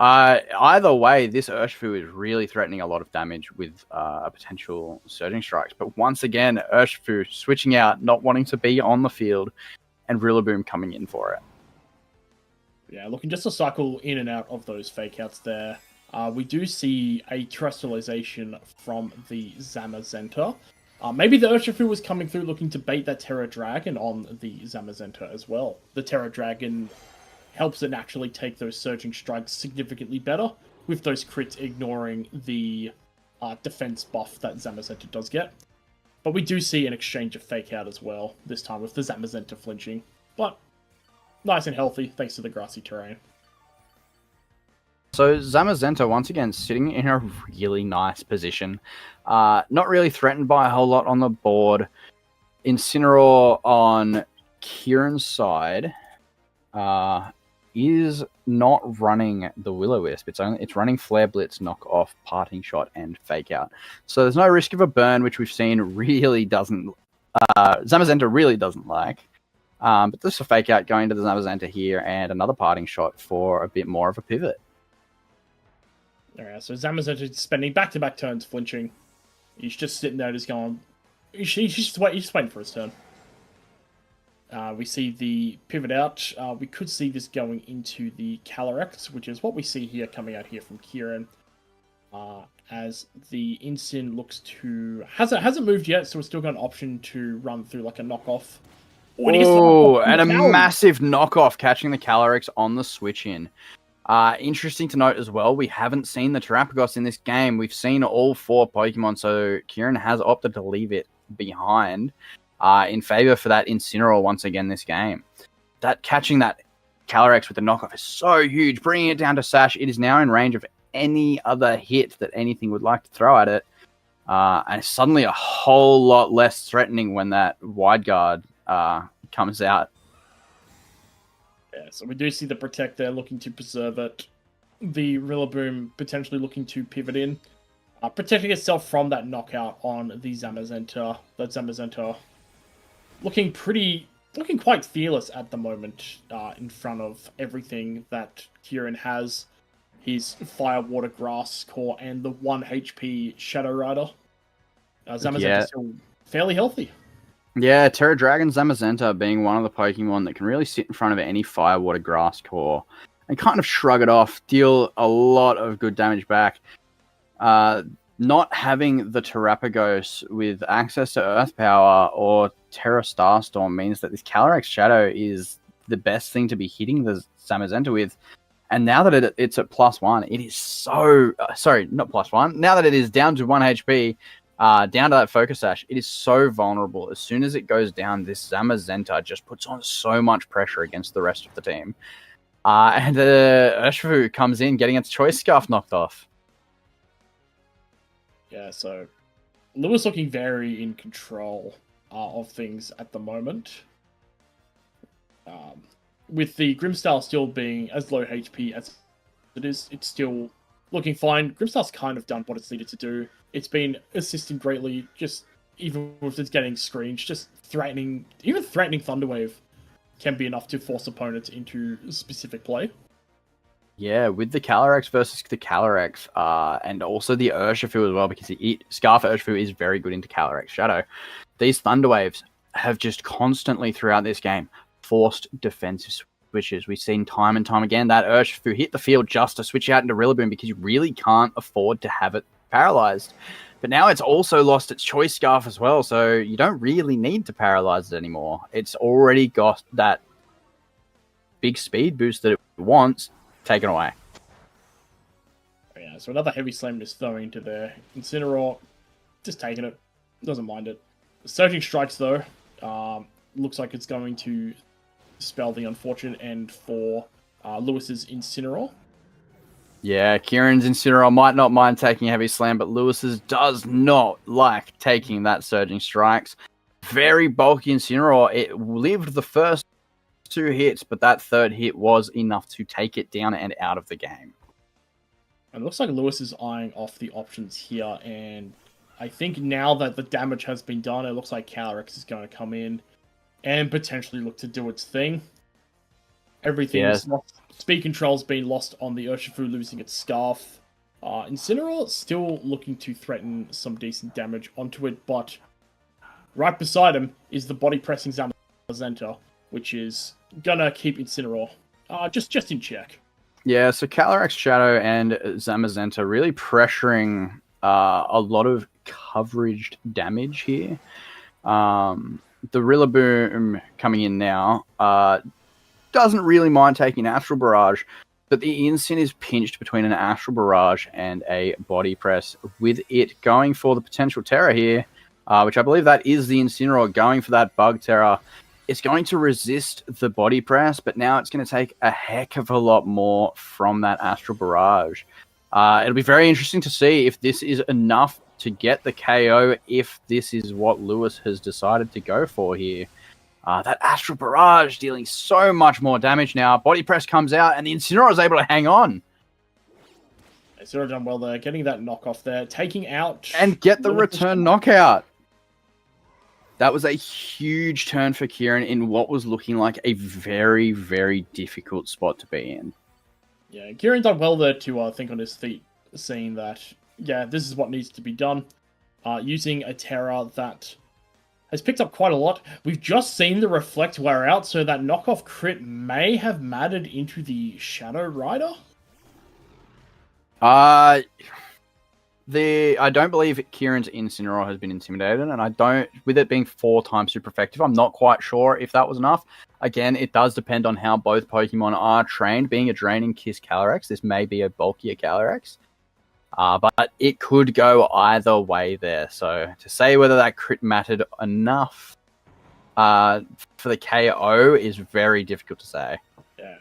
Either way, this Urshifu is really threatening a lot of damage with potential Surging Strikes. But once again, Urshifu switching out, not wanting to be on the field, and Rillaboom coming in for it. Yeah, looking just to cycle in and out of those fake outs there. We do see a terrestrialization from the Zamazenta. Maybe the Urshifu was coming through looking to bait that Terra Dragon on the Zamazenta as well. The Terra Dragon helps it naturally take those surging strikes significantly better, with those crits ignoring the defense buff that Zamazenta does get. But we do see an exchange of fake out as well, this time with the Zamazenta flinching. But nice and healthy, thanks to the grassy terrain. So Zamazenta, once again, sitting in a really nice position. Not really threatened by a whole lot on the board. Incineroar on Kiran's side is not running the Will-O-Wisp. It's running Flare Blitz, Knock Off, Parting Shot, and Fake Out. So there's no risk of a burn, which we've seen really doesn't... Zamazenta really doesn't like. But there's a Fake Out going to the Zamazenta here, and another Parting Shot for a bit more of a pivot. Alright, so Zamazenta spending back-to-back turns flinching. He's just sitting there just going... He's just waiting for his turn. We see the pivot out. We could see this going into the Calyrex, which is what we see here coming out here from Kiran. As the Incin looks to... Hasn't moved yet, so we've still got an option to run through like a knockoff. Oh, and a massive knockoff catching the Calyrex on the switch-in. Interesting to note as well, we haven't seen the Terapagos in this game. We've seen all 4 Pokemon, so Kiran has opted to leave it behind in favor for that Incineroar once again this game. That catching that Calyrex with the knockoff is so huge, bringing it down to Sash. It is now in range of any other hit that anything would like to throw at it. And it's suddenly a whole lot less threatening when that Wide Guard comes out. Yeah, so we do see the Protect there looking to preserve it. The Rillaboom potentially looking to pivot in. Protecting itself from that knockout on the Zamazenta. That Zamazenta looking quite fearless at the moment in front of everything that Kiran has. His Fire, Water, Grass core and the 1 HP Shadow Rider. Zamazenta is still fairly healthy. Yeah, Terra Dragon Zamazenta being one of the Pokemon that can really sit in front of any Fire, Water, Grass core and kind of shrug it off, deal a lot of good damage back. Not having the Terapagos with access to Earth Power or Terra Starstorm means that this Calyrex Shadow is the best thing to be hitting the Zamazenta with. And now that it's at +1, it is so... sorry, not +1. Now that it is down to 1 HP... down to that Focus Sash, it is so vulnerable. As soon as it goes down, this Zamazenta just puts on so much pressure against the rest of the team. And Urshifu comes in, getting its Choice Scarf knocked off. Yeah, so Lewis looking very in control of things at the moment. With the Grimmsnarl still being as low HP as it is, it's still looking fine. Grimmsnarl's kind of done what it's needed to do. It's been assisting greatly, just even with it getting screens, just threatening Thunderwave can be enough to force opponents into specific play. Yeah, with the Calyrex versus the Calyrex, and also the Urshifu as well, because Scarf Urshifu is very good into Calyrex Shadow. These Thunderwaves have just constantly throughout this game forced defensive switches. We've seen time and time again that Urshifu hit the field just to switch out into Rillaboom because you really can't afford to have it paralyzed. But now it's also lost its Choice Scarf as well, so you don't really need to paralyze it anymore. It's already got that big speed boost that it wants taken away. Yeah, so another heavy slam is throwing into there. Incineroar, just taking it. Doesn't mind it. Surging Strikes, though, looks like it's going to spell the unfortunate end for Lewis's Incineroar. Yeah, Kiran's Incineroar might not mind taking a heavy slam, but Lewis's does not like taking that Surging Strikes. Very bulky Incineroar. It lived the first 2 hits, but that 3rd hit was enough to take it down and out of the game. And it looks like Lewis is eyeing off the options here, and I think now that the damage has been done, it looks like Calyrex is going to come in and potentially look to do its thing. Everything's lost. Speed control's been lost on the Urshifu, losing its Scarf. Incineroar still looking to threaten some decent damage onto it, but right beside him is the body pressing Zamazenta, which is gonna keep Incineroar Just in check. Yeah, so Calyrex Shadow and Zamazenta really pressuring a lot of coveraged damage here. The Rillaboom coming in now doesn't really mind taking Astral Barrage, but the Incin is pinched between an Astral Barrage and a Body Press, with it going for the potential Terror here, which I believe that is the Incineroar going for that Bug Terror. It's going to resist the Body Press, but now it's going to take a heck of a lot more from that Astral Barrage. It'll be very interesting to see if this is enough to get the KO, if this is what Lewis has decided to go for here. That Astral Barrage dealing so much more damage now. Body Press comes out, and the Incineroar is able to hang on. Incineroar done well there, getting that knockoff there, taking out... And get the return knockout. That was a huge turn for Kiran in what was looking like a very, very difficult spot to be in. Yeah, Kiran done well there to think on his feet, seeing that, yeah, this is what needs to be done. Using a Terra that has picked up quite a lot. We've just seen the Reflect wear out, so that knockoff crit may have mattered into the Shadow Rider. I don't believe Kieran's Incineroar has been intimidated, and with it being 4 times super effective, I'm not quite sure if that was enough. Again, it does depend on how both Pokemon are trained. Being a Draining Kiss Calyrex, this may be a bulkier Calyrex. But it could go either way there. So to say whether that crit mattered enough for the KO is very difficult to say. Yeah.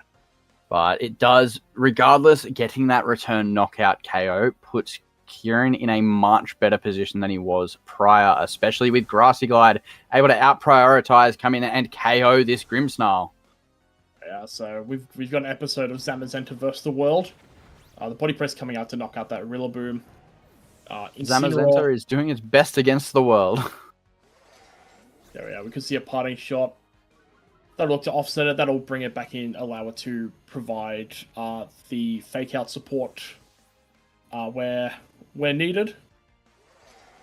But it does, regardless, getting that return knockout KO puts Kiran in a much better position than he was prior, especially with Grassy Glide able to out-prioritize, come in and KO this Grimmsnarl. Yeah, so we've got an episode of Zamazenta vs. the World. The Body Press coming out to knock out that Rillaboom. Zamazenta is doing its best against the world. There we are. We could see a parting shot. That'll look to offset it. That'll bring it back in, allow it to provide the fake out support where needed.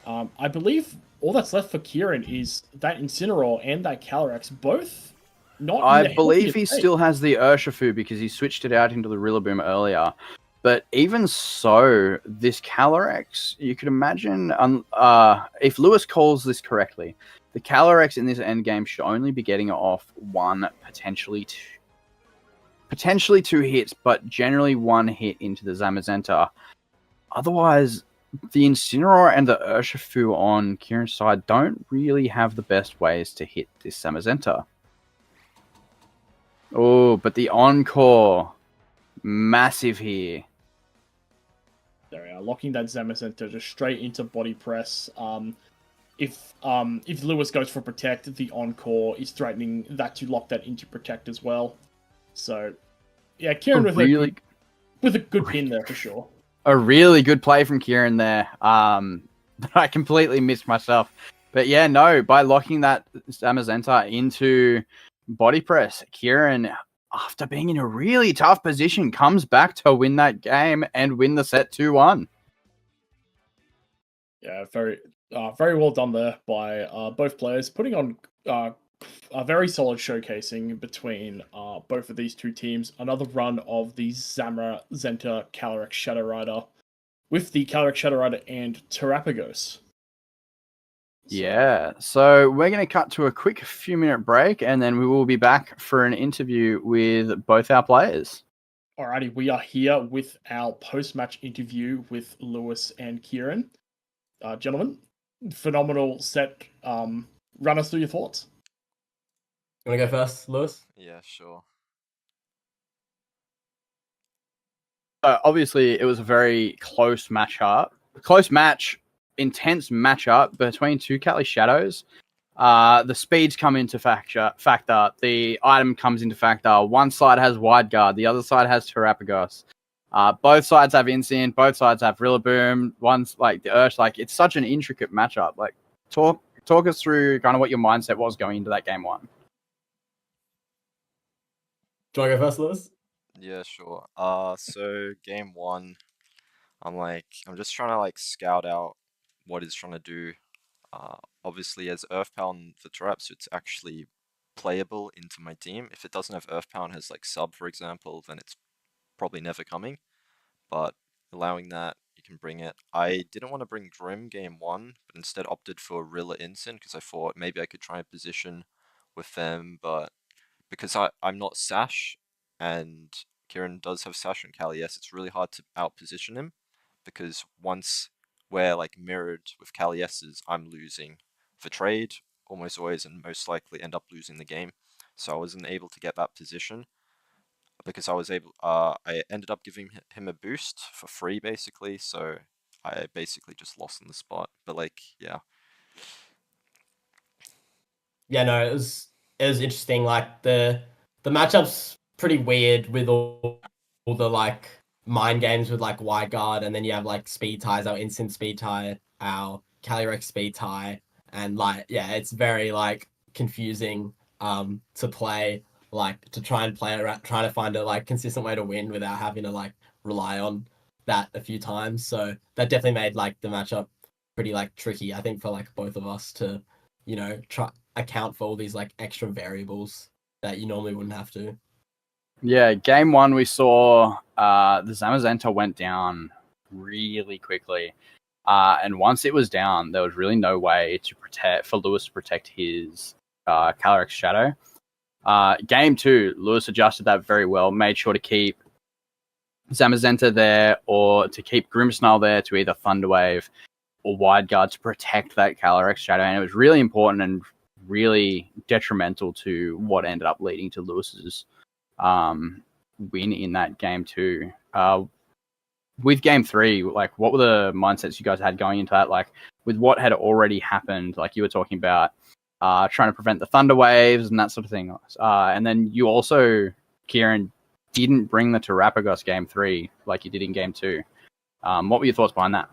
I believe all that's left for Kiran is that Incineroar and that Calyrex, both not. I believe he still has the Urshifu because he switched it out into the Rillaboom earlier. But even so, this Calyrex, you could imagine, if Lewis calls this correctly, the Calyrex in this endgame should only be getting off 1, potentially 2 hits, but generally 1 hit into the Zamazenta. Otherwise, the Incineroar and the Urshifu on Kiran's side don't really have the best ways to hit this Zamazenta. Oh, but the Encore, massive here. There we are, locking that Zamazenta just straight into Body Press. If Lewis goes for Protect, the Encore is threatening that to lock that into Protect as well. So, yeah, Kiran with a good pin there for sure. A really good play from Kiran there. I completely missed myself. But yeah, no, by locking that Zamazenta into Body Press, Kiran, after being in a really tough position, comes back to win that game and win the set 2-1. Yeah, very well done there by both players, putting on a very solid showcasing between both of these two teams. Another run of the Zamazenta Calyrex Shadow Rider with the Calyrex Shadow Rider and Terrapagos. Yeah, so we're going to cut to a quick few-minute break, and then we will be back for an interview with both our players. Alrighty, we are here with our post-match interview with Lewis and Kiran. Gentlemen, phenomenal set. Run us through your thoughts. You want to go first, Lewis? Yeah, sure. Obviously, it was a very close match, intense matchup between 2 Cali Shadows. The speeds come into factor. The item comes into factor. One side has Wide Guard, the other side has Terrapagos. Both sides have Incin, both sides have Rillaboom. One's like the Ursh. Like, it's such an intricate matchup. Like, talk us through kind of what your mindset was going into that game 1. Do you want to go first, Lewis? Yeah, sure. So game 1, I'm just trying to scout out what it's trying to do. Obviously, as Earth Power on the Terraps, it's actually playable into my team. If it doesn't have Earth Power and has like sub, for example, then it's probably never coming. But allowing that, you can bring it. I didn't want to bring Grim game 1, but instead opted for Rilla Incin because I thought maybe I could try and position with them, but because I'm not Sash and Kiran does have Sash and Kali, yes, it's really hard to outposition him because once we're like mirrored with Kali S's, I'm losing for trade almost always and most likely end up losing the game. So I wasn't able to get that position because I ended up giving him a boost for free basically, so I basically just lost on the spot. But like, yeah. Yeah, no, it was interesting. Like the matchup's pretty weird with all the like mind games with like wide guard, and then you have like speed ties, our instant speed tie, our Calyrex speed tie, and like yeah, it's very like confusing to play, like to try and play around, trying to find a like consistent way to win without having to like rely on that a few times. So that definitely made like the matchup pretty like tricky, I think, for like both of us to, you know, try account for all these like extra variables that you normally wouldn't have to. Yeah, game 1 we saw the Zamazenta went down really quickly. And once it was down, there was really no way for Lewis to protect his Calyrex Shadow. Game 2, Lewis adjusted that very well, made sure to keep Zamazenta there or to keep Grimmsnarl there to either Thunderwave or Wide Guard to protect that Calyrex Shadow. And it was really important and really detrimental to what ended up leading to Lewis's win in that game 2. With game 3, like what were the mindsets you guys had going into that? Like with what had already happened, like you were talking about trying to prevent the thunder waves and that sort of thing. And then you also, Kiran, didn't bring the Terapagos game 3 like you did in game 2. What were your thoughts behind that?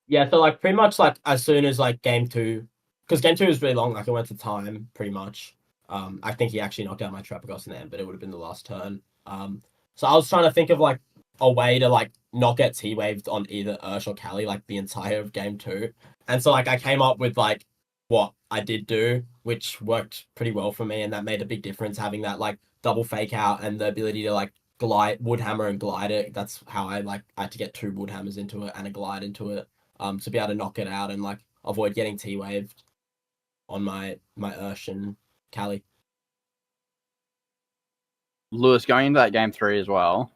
Yeah, so like pretty much like as soon as like game 2, because game 2 was really long, like it went to time pretty much. I think he actually knocked out my Terapagos in the end, but it would have been the last turn. So I was trying to think of like a way to like not get T-waved on either Ursh or Kali like the entire of game 2. And so like I came up with like what I did do, which worked pretty well for me, and that made a big difference having that like double fake out and the ability to like glide Woodhammer and glide it. That's how I had to get 2 Woodhammers into it and a glide into it to be able to knock it out and like avoid getting T-waved on my Ursh and Kali. Lewis, going into that game 3 as well,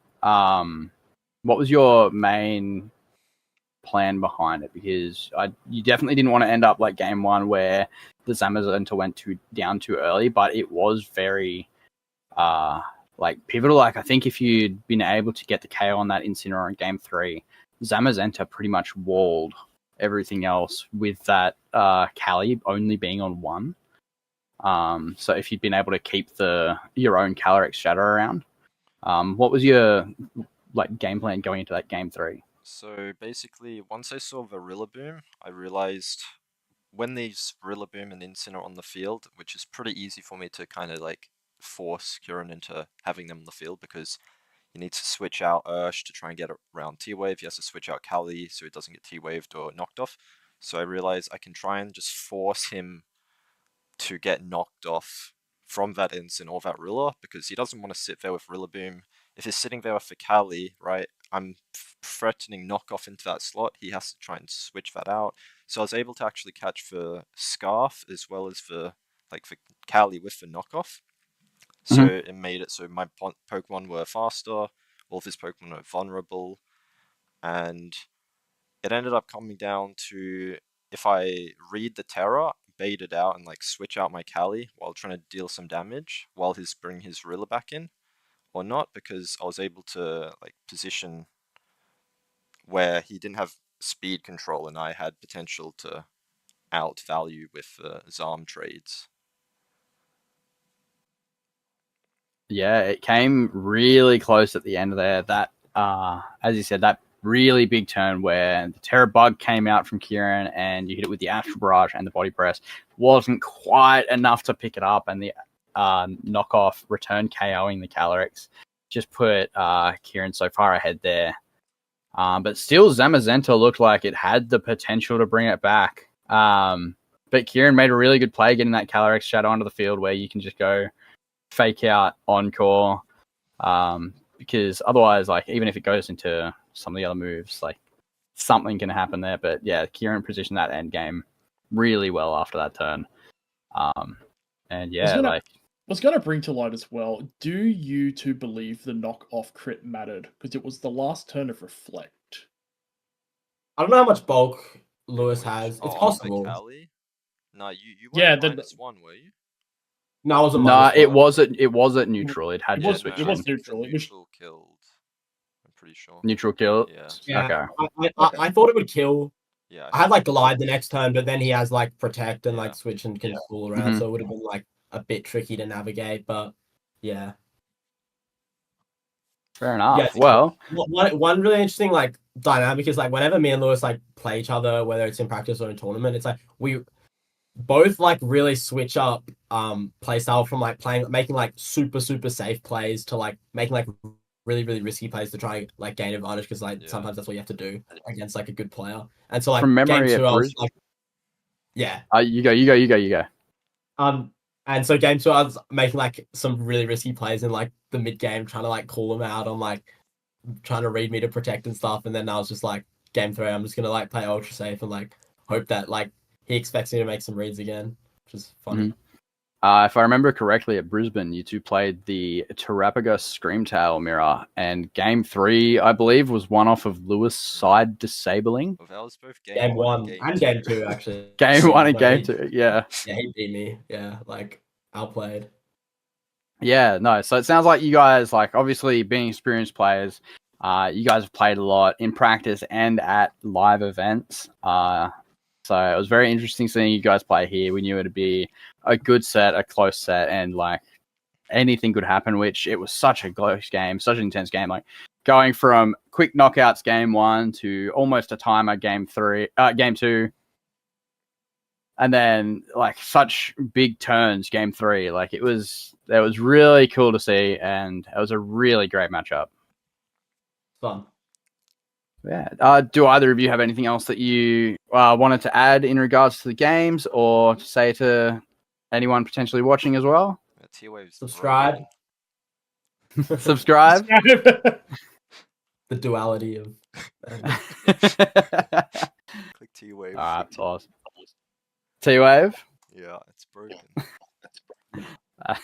what was your main plan behind it? Because you definitely didn't want to end up like game 1 where the Zamazenta went down too early, but it was very like pivotal. Like I think if you'd been able to get the KO on that Incineroar in game 3, Zamazenta pretty much walled everything else with that Kali only being on 1. So if you'd been able to keep your own Calyrex Shadow around, what was your like game plan going into that game 3? So basically, once I saw Rillaboom, I realized when these Rillaboom and Incin are on the field, which is pretty easy for me to kind of like force Kiran into having them on the field because you need to switch out Ursh to try and get around T-Wave. He has to switch out Kali so he doesn't get T-Waved or knocked off. So I realized I can try and just force him to get knocked off from that Incin or that Rilla because he doesn't want to sit there with Rillaboom. If he's sitting there with the Kali, right, I'm threatening knockoff into that slot. He has to try and switch that out. So I was able to actually catch the Scarf as well as the Kali with the knockoff. So it made it so my Pokemon were faster, all of his Pokemon were vulnerable, and it ended up coming down to if I read the Terra, bait it out, and like switch out my Kali while trying to deal some damage while he's bringing his Rilla back in, or not, because I was able to like position where he didn't have speed control and I had potential to outvalue with Zarm trades. Yeah, it came really close at the end of there. That, as you said, that really big turn where the Terra Bug came out from Kiran and you hit it with the Astral Barrage and the Body Press. Wasn't quite enough to pick it up, and the knockoff return KOing the Calyrex just put Kiran so far ahead there. But still, Zamazenta looked like it had the potential to bring it back. but Kiran made a really good play getting that Calyrex shadow onto the field where you can just go fake out encore. Because otherwise, like, even if it goes into some of the other moves, like, something can happen there. But yeah, Kiran positioned that end game really well after that turn. And yeah, was going to bring to light as well, do you two believe the knock-off crit mattered? Because it was the last turn of Reflect. I don't know how much bulk Lewis has. It's Oh, possible. Cali? No, you Yeah, weren't -1, were you? No, I was a nah, -1. it was at neutral. It had It just was- switched it was in. neutral. It was Neutral killed. I'm pretty sure. Neutral kill. Yeah. Yeah, Okay. I thought it would kill. Yeah. I had like glide the next turn, but then he has like protect and Yeah. like switch and can fool around, Mhm. so it would have been like a bit tricky to navigate. But yeah, Fair enough. Yeah, Well, one really interesting like dynamic is like whenever me and Lewis like play each other, whether it's in practice or in tournament, it's like we both like really switch up play style from like making like super safe plays to like making like really risky plays to try like gain advantage, because like sometimes that's what you have to do against like a good player. And so like from memory, game two, I was Bruce, like, yeah. you go. And so game two, I was making like some really risky plays in like the mid game, trying to like call him out on like trying to read me to protect and stuff. And then I was just like, game three, I'm just gonna like play ultra safe and like hope that like he expects me to make some reads again, which is funny. If I remember correctly, at Brisbane, you two played the Terrapagus Screamtail mirror, and game 3, I believe, was one off of Lewis side disabling. Well, that was both Game one and game two, actually. Game 1 and No, game 2, yeah. Yeah, he beat me. Yeah, like outplayed. Yeah, no. So it sounds like you guys, like, obviously being experienced players, you guys have played a lot in practice and at live events. So it was very interesting seeing you guys play here. We knew it'd be a good set, a close set, and like anything could happen, which it was such a close game, such an intense game. Like going from quick knockouts game 1 to almost a timer game 2. And then like such big turns game 3. Like it was really cool to see, and it was a really great matchup. Fun. Yeah. Do either of you have anything else that you wanted to add in regards to the games, or to say to anyone potentially watching as well? T-Wave's Subscribe. Subscribe. The duality of. Click T-Wave. All right, awesome. T-Wave. Yeah, it's broken.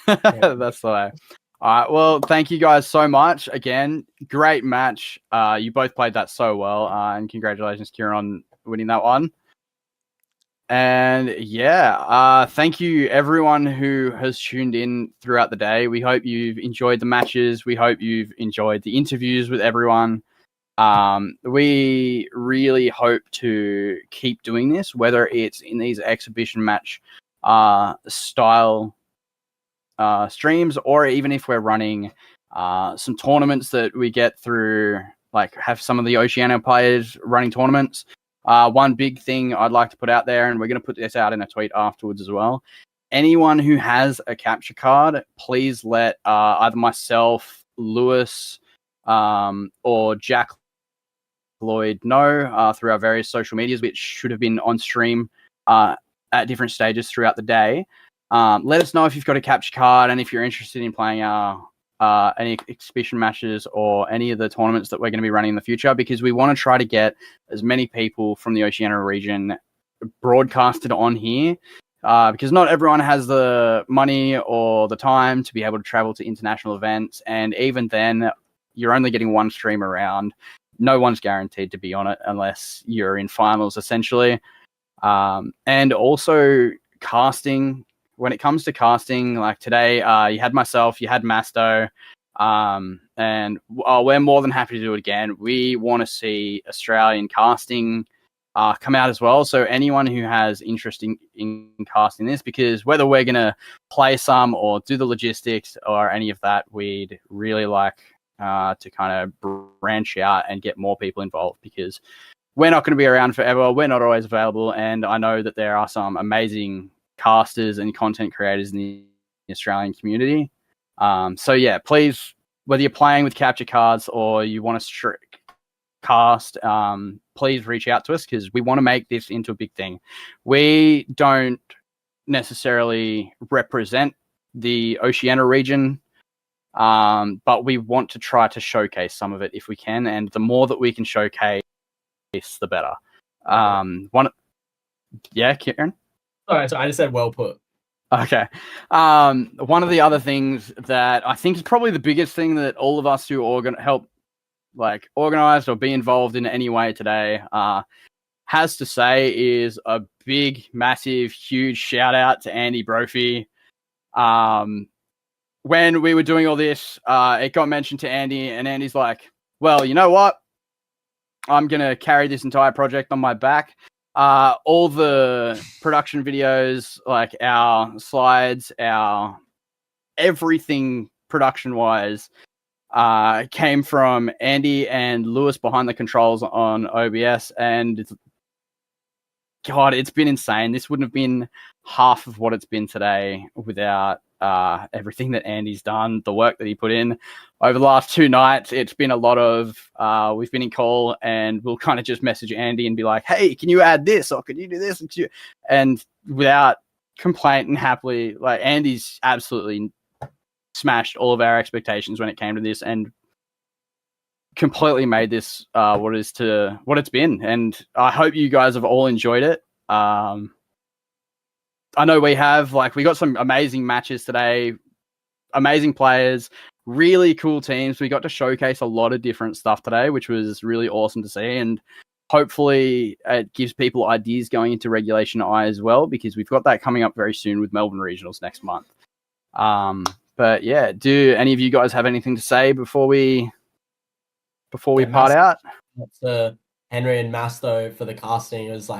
That's the way. All right. Well, thank you guys so much. Again, great match. You both played that so well, and congratulations, Kiran, on winning that one. And yeah, thank you everyone who has tuned in throughout the day. We hope you've enjoyed the matches. We hope you've enjoyed the interviews with everyone. We really hope to keep doing this, whether it's in these exhibition match style streams, or even if we're running some tournaments that we get through, like have some of the Oceania players running tournaments. One big thing I'd like to put out there, and we're going to put this out in a tweet afterwards as well. Anyone who has a capture card, please let either myself, Lewis, or Jack Lloyd know through our various social medias, which should have been on stream at different stages throughout the day. Let us know if you've got a capture card, and if you're interested in playing any exhibition matches or any of the tournaments that we're going to be running in the future, because we want to try to get as many people from the Oceania region broadcasted on here, because not everyone has the money or the time to be able to travel to international events, and even then you're only getting one stream around. No one's guaranteed to be on it unless you're in finals, essentially. And also casting. When it comes to casting, like today, you had myself, you had Masto, and we're more than happy to do it again. We want to see Australian casting come out as well. So anyone who has interest in casting this, because whether we're going to play some or do the logistics or any of that, we'd really like to kind of branch out and get more people involved, because we're not going to be around forever. We're not always available. And I know that there are some amazing casters and content creators in the Australian community. So yeah, please, whether you're playing with capture cards or you want to cast, please reach out to us because we want to make this into a big thing. We don't necessarily represent the Oceania region, but we want to try to showcase some of it if we can, and the more that we can showcase, the better. Kieran? Sorry, I just said well put. Okay. One of the other things that I think is probably the biggest thing that all of us who help organize or be involved in any way today has to say is a big, massive, huge shout out to Andy Brophy. When we were doing all this, it got mentioned to Andy, and Andy's like, well, you know what? I'm going to carry this entire project on my back. All the production videos, like our slides, our everything production-wise, came from Andy and Lewis behind the controls on OBS, and God, it's been insane. This wouldn't have been half of what it's been today without everything that Andy's done, the work that he put in over the last 2 nights. It's been a lot of we've been in call and we'll kind of just message Andy and be like, hey, can you add this or can you do this? And without complaint and happily, like, Andy's absolutely smashed all of our expectations when it came to this and completely made this what it's been. And I hope you guys have all enjoyed it. I know we have. We got some amazing matches today, amazing players, really cool teams. We got to showcase a lot of different stuff today, which was really awesome to see. And hopefully it gives people ideas going into Regulation I as well, because we've got that coming up very soon with Melbourne Regionals next month. But yeah, do any of you guys have anything to say before we part out? That's Henry and Masto for the casting. It was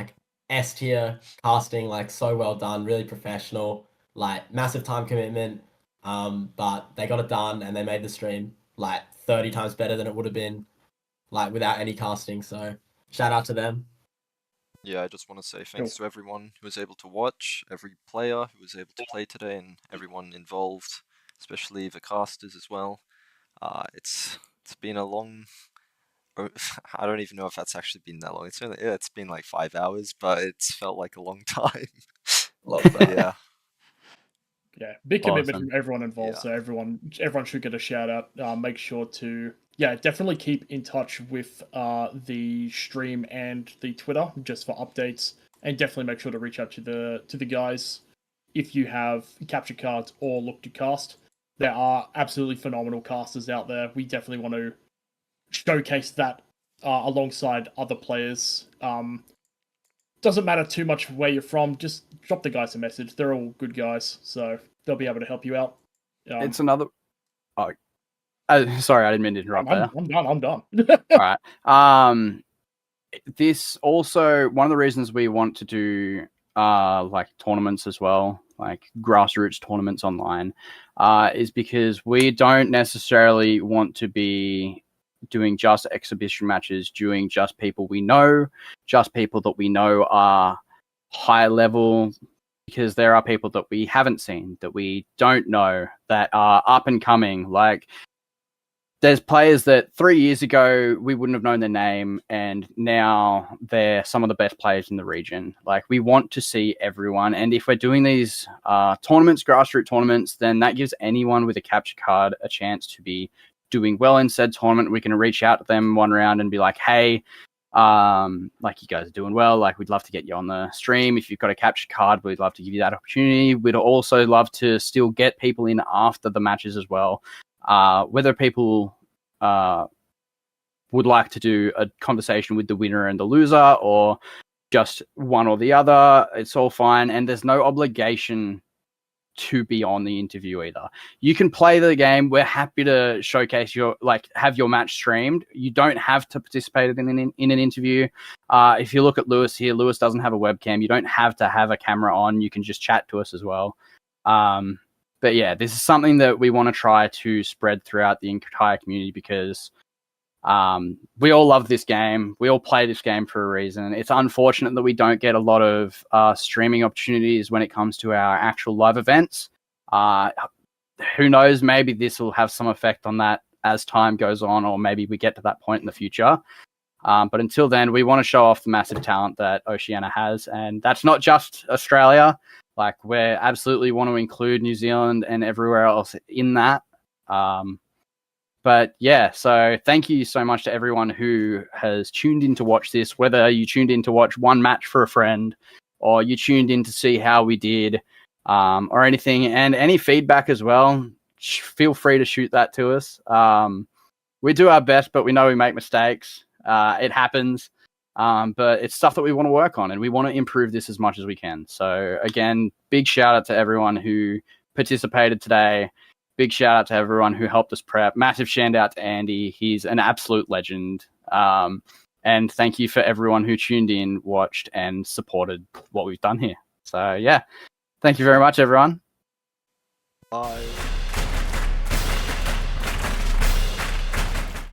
S tier casting, so well done, really professional, massive time commitment. But they got it done and they made the stream 30 times better than it would have been without any casting. So shout out to them. Yeah, I just want to say thanks to everyone who was able to watch, every player who was able to play today, and everyone involved, especially the casters as well. It's been a long. I don't even know if that's actually been that long. It's been 5 hours, but it's felt like a long time. Yeah. Yeah, big commitment from everyone involved. Yeah. So everyone should get a shout out. Make sure to definitely keep in touch with the stream and the Twitter just for updates, and definitely make sure to reach out to the guys if you have capture cards or look to cast. There are absolutely phenomenal casters out there. We definitely want to showcase that alongside other players. Doesn't matter too much where you're from, just drop the guys a message. They're all good guys, so they'll be able to help you out. It's another. Oh, sorry, I didn't mean to interrupt there. I'm done. All right. This also, one of the reasons we want to do tournaments as well, grassroots tournaments online, is because we don't necessarily want to be doing just exhibition matches, doing just people we know, just people that we know are high level, because there are people that we haven't seen, that we don't know, that are up and coming. There's players that 3 years ago we wouldn't have known their name, and now they're some of the best players in the region. We want to see everyone, and if we're doing these tournaments, grassroots tournaments, then that gives anyone with a capture card a chance to be doing well in said tournament. We can reach out to them one round and be like, hey, you guys are doing well. We'd love to get you on the stream. If you've got a capture card, we'd love to give you that opportunity. We'd also love to still get people in after the matches as well. Whether people would like to do a conversation with the winner and the loser, or just one or the other, it's all fine. And there's no obligation to be on the interview either. You can play the game. We're happy to showcase have your match streamed. You don't have to participate in an interview. If you look at Lewis here, Lewis doesn't have a webcam. You don't have to have a camera on. You can just chat to us as well. But yeah, this is something that we want to try to spread throughout the entire community, because we all love this game. We all play this game for a reason. It's unfortunate that we don't get a lot of streaming opportunities when it comes to our actual live events. Who knows? Maybe this will have some effect on that as time goes on, or maybe we get to that point in the future. But until then, we want to show off the massive talent that Oceania has. And that's not just Australia. Like, we absolutely want to include New Zealand and everywhere else in that. But yeah, so thank you so much to everyone who has tuned in to watch this, whether you tuned in to watch one match for a friend or you tuned in to see how we did or anything. And any feedback as well, feel free to shoot that to us. We do our best, but we know we make mistakes. It happens. But it's stuff that we want to work on and we want to improve this as much as we can. So again, big shout out to everyone who participated today. Big shout out to everyone who helped us prep. Massive shout out to Andy. He's an absolute legend. And thank you for everyone who tuned in, watched, and supported what we've done here. So yeah, thank you very much, everyone. Bye.